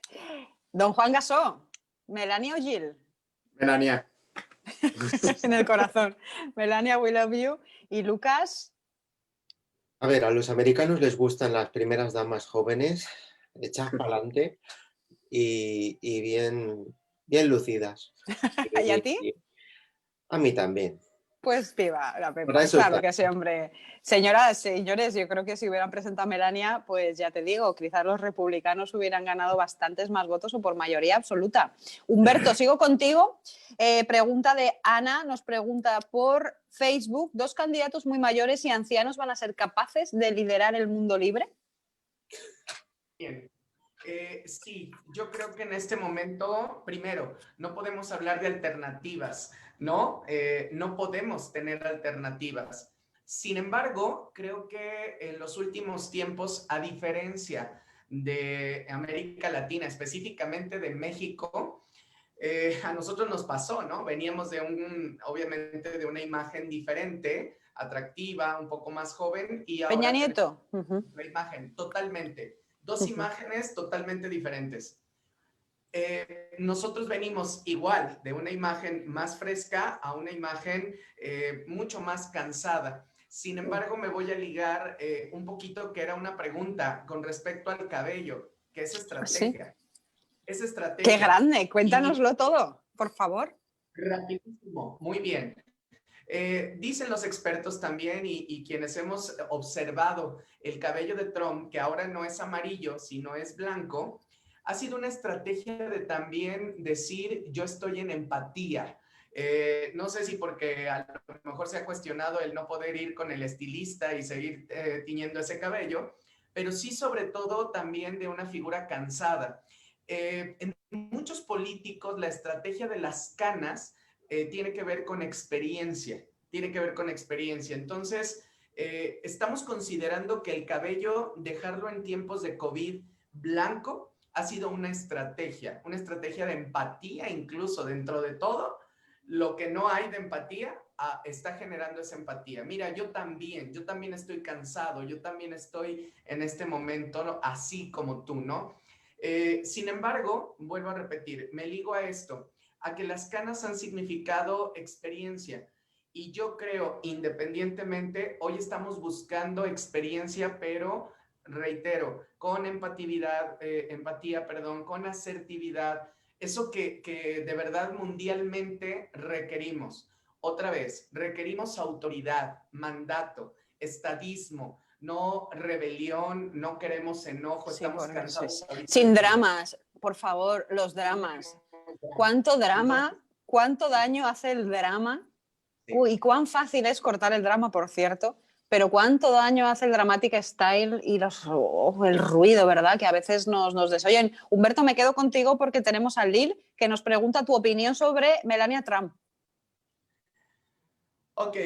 Don Juan Gasó, ¿Melania o Jill? Melania. En el corazón. Melania, we love you. Y Lucas. A ver, a los americanos les gustan las primeras damas jóvenes, hechas para adelante y bien lucidas. ¿Y a ti? A mí también. Pues viva la Para Pepa, eso claro está. que sí, hombre. Señoras, señores, yo creo que si hubieran presentado a Melania, pues ya te digo, quizás los republicanos hubieran ganado bastantes más votos o por mayoría absoluta. Humberto, sigo contigo. Pregunta de Ana, nos pregunta por Facebook, ¿dos candidatos muy mayores y ancianos van a ser capaces de liderar el mundo libre? Bien. Sí, yo creo que en este momento, primero, no podemos hablar de alternativas, ¿no? No podemos tener alternativas. Sin embargo, creo que en los últimos tiempos, a diferencia de América Latina, específicamente de México, a nosotros nos pasó, ¿no? Veníamos obviamente, de una imagen diferente, atractiva, un poco más joven, y ahora Peña Nieto. la imagen totalmente. Dos imágenes totalmente diferentes. Nosotros venimos igual de una imagen más fresca a una imagen mucho más cansada. Sin embargo, me voy a ligar un poquito, que era una pregunta con respecto al cabello, que es estrategia. Sí. Es estrategia. ¡Qué grande! Cuéntanoslo todo, por favor. Rapidísimo, muy bien. Dicen los expertos también y quienes hemos observado el cabello de Trump, que ahora no es amarillo, sino es blanco, ha sido una estrategia de también decir yo estoy en empatía. No sé si porque a lo mejor se ha cuestionado el no poder ir con el estilista y seguir tiñendo ese cabello, pero sí sobre todo también de una figura cansada. En muchos políticos la estrategia de las canas tiene que ver con experiencia, Entonces, estamos considerando que el cabello, dejarlo en tiempos de COVID blanco, ha sido una estrategia de empatía, incluso dentro de todo. Lo que no hay de empatía está generando esa empatía. Mira, yo también estoy cansado, yo también estoy en este momento, ¿no? Así como tú, ¿no? Sin embargo, vuelvo a repetir, me ligo a esto, a que las canas han significado experiencia. Y yo creo, independientemente, hoy estamos buscando experiencia, pero reitero, con empatía, con asertividad, eso que de verdad mundialmente requerimos. Otra vez, requerimos autoridad, mandato. estadismo, no rebelión, no queremos enojo, Sí, estamos porque cansados. sí. ahorita Sin de- dramas, por favor, los dramas. ¿Cuánto drama, cuánto daño hace el drama? Sí. Uy, y cuán fácil es cortar el drama, por cierto, pero cuánto daño hace el dramatic style y el ruido, ¿verdad? Que a veces nos desoyen. Humberto, me quedo contigo porque tenemos a Lil que nos pregunta tu opinión sobre Melania Trump. Ok,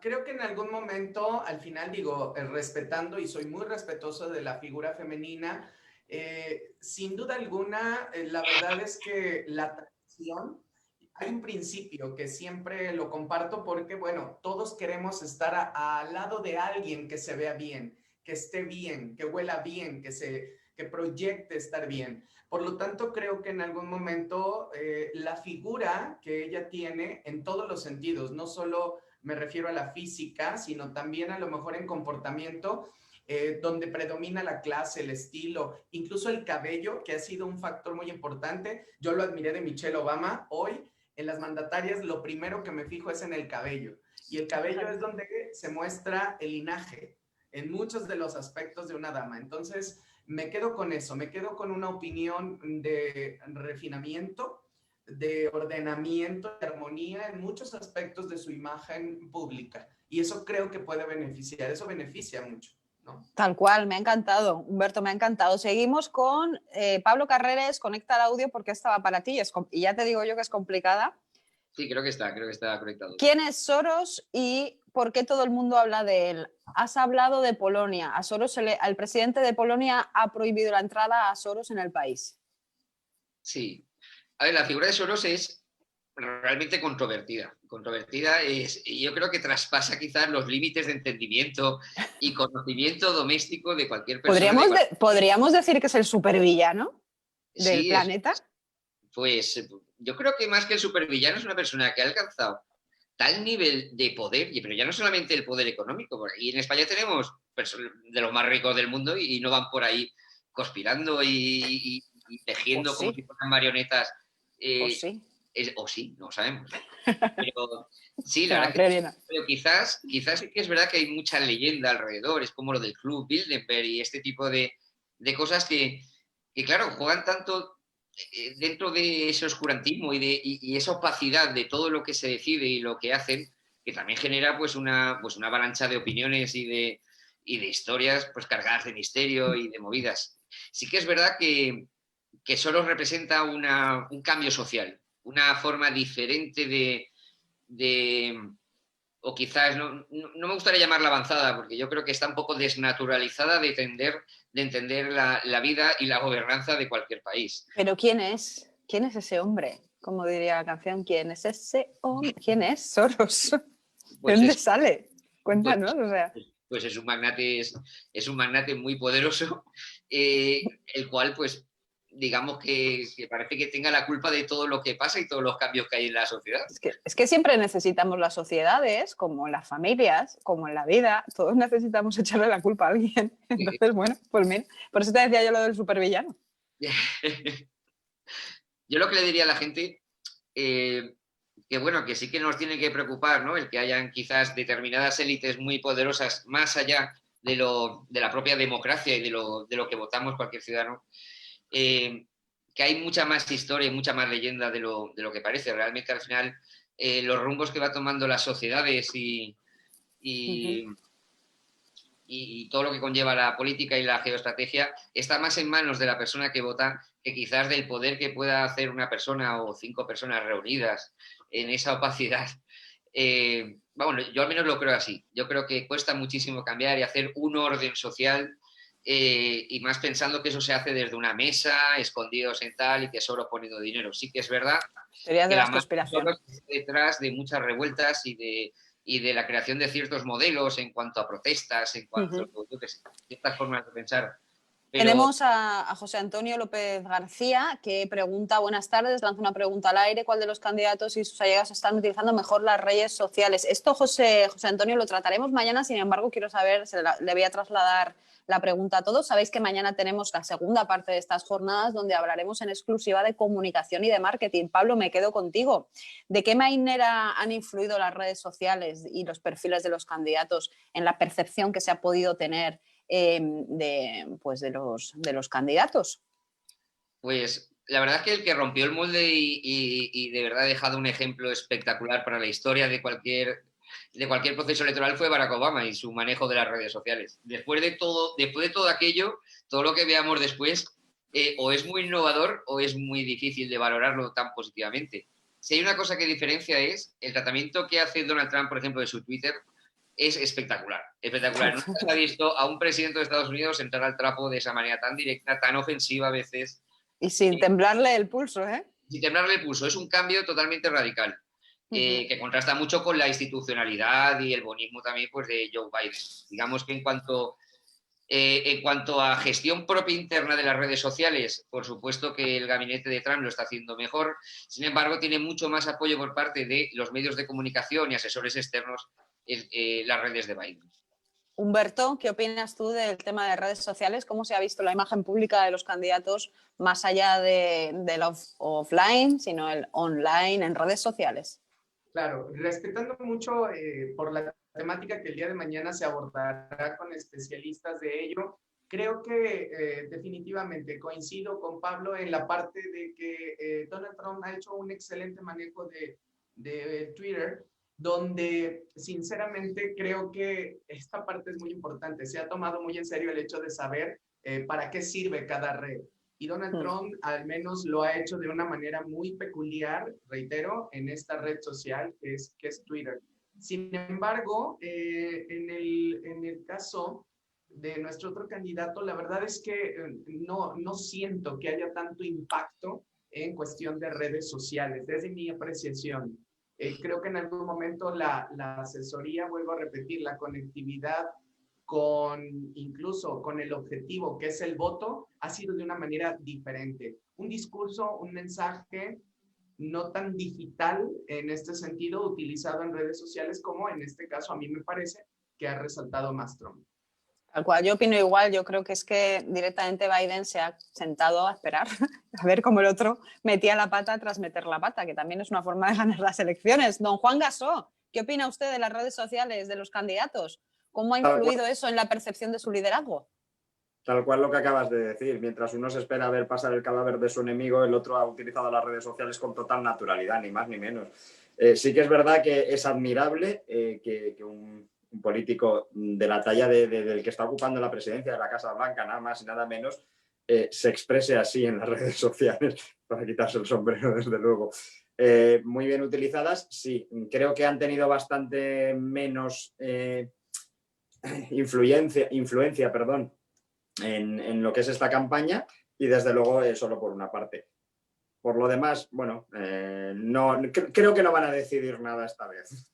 creo que en algún momento, al final digo, respetando y soy muy respetuoso de la figura femenina, sin duda alguna, la verdad es que la tradición, hay un principio que siempre lo comparto porque, bueno, todos queremos estar al lado de alguien que se vea bien, que esté bien, que huela bien, que proyecte estar bien. Por lo tanto, creo que en algún momento la figura que ella tiene en todos los sentidos, no solo me refiero a la física, sino también a lo mejor en comportamiento, donde predomina la clase, el estilo, incluso el cabello, que ha sido un factor muy importante. Yo lo admiré de Michelle Obama. Hoy, en las mandatarias, lo primero que me fijo es en el cabello. Y el cabello es donde se muestra el linaje en muchos de los aspectos de una dama. Entonces, me quedo con eso, me quedo con una opinión de refinamiento, de ordenamiento, de armonía en muchos aspectos de su imagen pública. Y eso creo que puede beneficiar, eso beneficia mucho, ¿no? Tal cual, me ha encantado, Humberto, me ha encantado. Seguimos con Pablo Carreres, conecta el audio porque esta va para ti y ya te digo yo que es complicada. Sí, creo que está conectado. ¿Quién es Soros y por qué todo el mundo habla de él? Has hablado de Polonia. A Soros al presidente de Polonia ha prohibido la entrada a Soros en el país. Sí. A ver, la figura de Soros es realmente controvertida. Y yo creo que traspasa quizás los límites de entendimiento y conocimiento doméstico de cualquier persona. ¿Podríamos decir que es el supervillano del Sí, planeta? pues yo creo que más que el supervillano es una persona que ha alcanzado tal nivel de poder, pero ya no solamente el poder económico, porque aquí en España tenemos personas de los más ricos del mundo y no van por ahí conspirando y tejiendo Pues como sí. si fueran marionetas. Pues sí. O sí, no sabemos. Pero sí, la No, verdad es que no. pero quizás sí que es verdad que hay mucha leyenda alrededor, es como lo del Club Bilderberg y este tipo de cosas que, claro, juegan tanto dentro de ese oscurantismo y esa opacidad de todo lo que se decide y lo que hacen, que también genera pues una avalancha de opiniones y de historias pues cargadas de misterio y de movidas. Sí que es verdad que solo representa un cambio social, una forma diferente o quizás, no me gustaría llamarla avanzada, porque yo creo que está un poco desnaturalizada de entender la vida y la gobernanza de cualquier país. Pero ¿quién es? ¿Quién es ese hombre? Como diría la canción, ¿quién es ese hombre? ¿Quién es Soros? ¿De Pues dónde sale? Cuéntanos, o sea. Pues es un magnate muy poderoso, el cual, pues, digamos que parece que tenga la culpa de todo lo que pasa y todos los cambios que hay en la sociedad. Es que siempre necesitamos las sociedades, como en las familias, como en la vida, todos necesitamos echarle la culpa a alguien. Entonces, bueno, pues mira, por eso te decía yo lo del supervillano. Yo lo que le diría a la gente, que bueno, que sí que nos tiene que preocupar, ¿no? El que hayan quizás determinadas élites muy poderosas más allá de la propia democracia y de lo que votamos cualquier ciudadano, que hay mucha más historia y mucha más leyenda de lo que parece. Realmente al final los rumbos que va tomando las sociedades y todo lo que conlleva la política y la geoestrategia está más en manos de la persona que vota que quizás del poder que pueda hacer una persona o 5 personas reunidas en esa opacidad. Bueno, yo al menos lo creo así. Yo creo que cuesta muchísimo cambiar y hacer un orden social, y más pensando que eso se hace desde una mesa, escondidos en tal y que solo poniendo dinero. Sí que es verdad Teorías que de la las mano conspiraciones. está detrás de muchas revueltas y de la creación de ciertos modelos en cuanto a protestas, en cuanto a ciertas formas de pensar Pero, Tenemos a José Antonio López García, que pregunta, buenas tardes, lanza una pregunta al aire, ¿cuál de los candidatos y sus allegados están utilizando mejor las redes sociales? Esto, José Antonio, lo trataremos mañana, sin embargo, quiero saber, le voy a trasladar la pregunta a todos. Sabéis que mañana tenemos la segunda parte de estas jornadas donde hablaremos en exclusiva de comunicación y de marketing. Pablo, me quedo contigo. ¿De qué manera han influido las redes sociales y los perfiles de los candidatos en la percepción que se ha podido tener de los candidatos? pues la verdad es que el que rompió el molde y de verdad ha dejado un ejemplo espectacular para la historia de cualquier proceso electoral fue Barack Obama y su manejo de las redes sociales. Después de todo aquello, todo lo que veamos después, o es muy innovador o es muy difícil de valorarlo tan positivamente. Si hay una cosa que diferencia es el tratamiento que hace Donald Trump, por ejemplo, de su Twitter, es espectacular, espectacular. Nunca se ha visto a un presidente de Estados Unidos entrar al trapo de esa manera tan directa, tan ofensiva a veces. Y sin temblarle el pulso, ¿eh? Sin temblarle el pulso. Es un cambio totalmente radical, que contrasta mucho con la institucionalidad y el bonismo también pues, de Joe Biden. Digamos que en cuanto a gestión propia interna de las redes sociales, por supuesto que el gabinete de Trump lo está haciendo mejor. Sin embargo, tiene mucho más apoyo por parte de los medios de comunicación y asesores externos las redes de Biden. Humberto, ¿qué opinas tú del tema de redes sociales? ¿Cómo se ha visto la imagen pública de los candidatos más allá del offline, sino el online en redes sociales? Claro, respetando mucho por la temática que el día de mañana se abordará con especialistas de ello, creo que definitivamente coincido con Pablo en la parte de que Donald Trump ha hecho un excelente manejo de Twitter, donde sinceramente creo que esta parte es muy importante. Se ha tomado muy en serio el hecho de saber para qué sirve cada red. Y Donald Trump al menos lo ha hecho de una manera muy peculiar, reitero, en esta red social que es Twitter. Sin embargo, en el caso de nuestro otro candidato, la verdad es que no siento que haya tanto impacto en cuestión de redes sociales, desde mi apreciación. Creo que en algún momento la asesoría, vuelvo a repetir, la conectividad incluso con el objetivo que es el voto, ha sido de una manera diferente. Un discurso, un mensaje no tan digital en este sentido, utilizado en redes sociales como en este caso a mí me parece que ha resaltado más Trump. Tal cual, yo opino igual, yo creo que es que directamente Biden se ha sentado a esperar a ver cómo el otro metía la pata tras meter la pata, que también es una forma de ganar las elecciones. Don Juan Gasó, ¿qué opina usted de las redes sociales de los candidatos? ¿Cómo ha influido eso en la percepción de su liderazgo? Tal cual lo que acabas de decir. Mientras uno se espera ver pasar el cadáver de su enemigo, el otro ha utilizado las redes sociales con total naturalidad, ni más ni menos. Sí que es verdad que es admirable que un político de la talla del que está ocupando la presidencia de la Casa Blanca, nada más y nada menos, se exprese así en las redes sociales, para quitarse el sombrero, desde luego. Muy bien utilizadas, sí. Creo que han tenido bastante menos influencia, en lo que es esta campaña y desde luego solo por una parte. Por lo demás, bueno, creo que no van a decidir nada esta vez.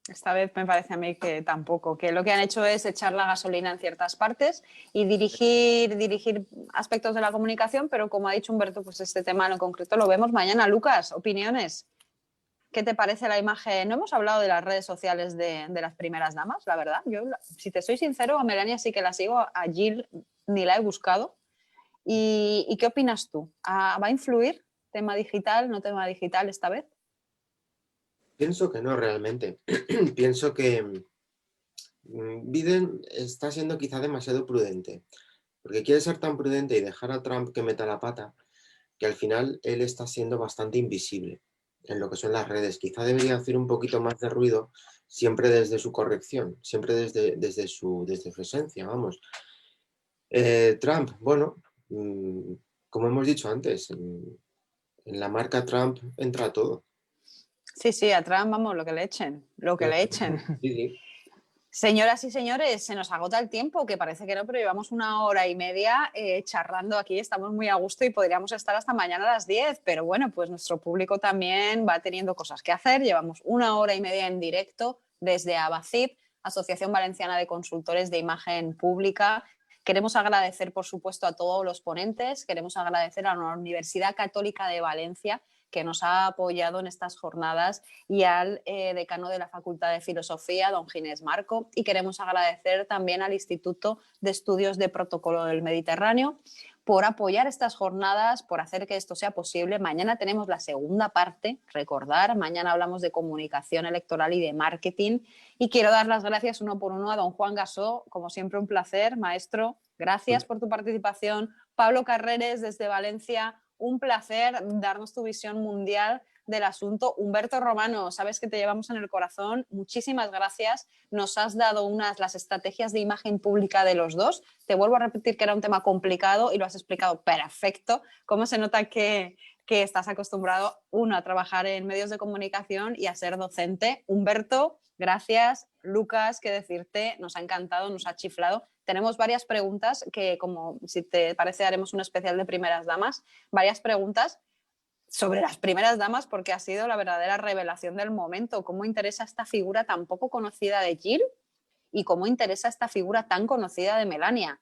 Esta vez me parece a mí que tampoco, que lo que han hecho es echar la gasolina en ciertas partes y dirigir aspectos de la comunicación, pero como ha dicho Humberto, pues este tema en concreto lo vemos mañana. Lucas, opiniones. ¿Qué te parece la imagen? No hemos hablado de las redes sociales de las primeras damas, la verdad. Yo, si te soy sincero, a Melania sí que la sigo, a Jill ni la he buscado. ¿Y qué opinas tú? ¿Va a influir tema digital, no tema digital esta vez? Pienso que no realmente. Pienso que Biden está siendo quizá demasiado prudente, porque quiere ser tan prudente y dejar a Trump que meta la pata, que al final él está siendo bastante invisible en lo que son las redes. Quizá debería hacer un poquito más de ruido siempre desde su corrección, siempre desde su esencia, vamos. Trump, bueno, como hemos dicho antes, en la marca Trump entra todo. Sí, a Trump, vamos, lo que le echen, Sí. Señoras y señores, se nos agota el tiempo, que parece que no, pero llevamos 1 hora y media charlando aquí, estamos muy a gusto y podríamos estar hasta mañana a las 10, pero bueno, pues nuestro público también va teniendo cosas que hacer. Llevamos 1 hora y media en directo desde ABACIP, Asociación Valenciana de Consultores de Imagen Pública, Queremos agradecer, por supuesto, a todos los ponentes, queremos agradecer a la Universidad Católica de Valencia, que nos ha apoyado en estas jornadas, y al decano de la Facultad de Filosofía, don Ginés Marco, y queremos agradecer también al Instituto de Estudios de Protocolo del Mediterráneo por apoyar estas jornadas, por hacer que esto sea posible. Mañana tenemos la segunda parte, recordar, mañana hablamos de comunicación electoral y de marketing, y quiero dar las gracias uno por uno a don Juan Gasó, como siempre un placer, maestro, gracias por tu participación. Pablo Carreres desde Valencia, un placer darnos tu visión mundial del asunto. Humberto Romano, sabes que te llevamos en el corazón, muchísimas gracias. Nos has dado las estrategias de imagen pública de los dos. Te vuelvo a repetir que era un tema complicado y lo has explicado perfecto. Cómo se nota que estás acostumbrado, uno, a trabajar en medios de comunicación y a ser docente. Humberto, gracias. Lucas, qué decirte, nos ha encantado, nos ha chiflado. Tenemos varias preguntas que, como si te parece, haremos un especial de primeras damas, varias preguntas sobre las primeras damas, porque ha sido la verdadera revelación del momento. ¿Cómo interesa esta figura tan poco conocida de Jill y cómo interesa esta figura tan conocida de Melania?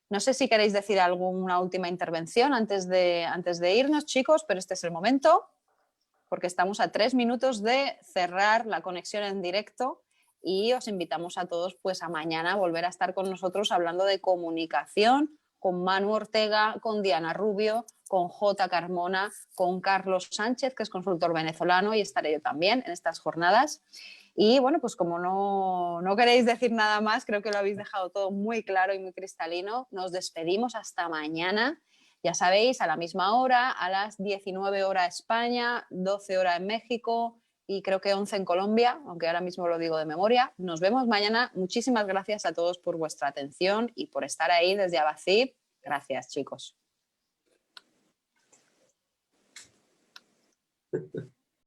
No sé si queréis decir alguna última intervención antes de irnos, chicos, pero este es el momento, porque estamos a 3 minutos de cerrar la conexión en directo y os invitamos a todos pues a mañana volver a estar con nosotros hablando de comunicación con Manu Ortega, con Diana Rubio, con J. Carmona, con Carlos Sánchez, que es consultor venezolano, y estaré yo también en estas jornadas. Y bueno, pues como no queréis decir nada más, creo que lo habéis dejado todo muy claro y muy cristalino. Nos despedimos hasta mañana. Ya sabéis, a la misma hora, a las 19 horas España, 12 horas en México y creo que 11 en Colombia, aunque ahora mismo lo digo de memoria. Nos vemos mañana. Muchísimas gracias a todos por vuestra atención y por estar ahí desde Abacid. Gracias, chicos.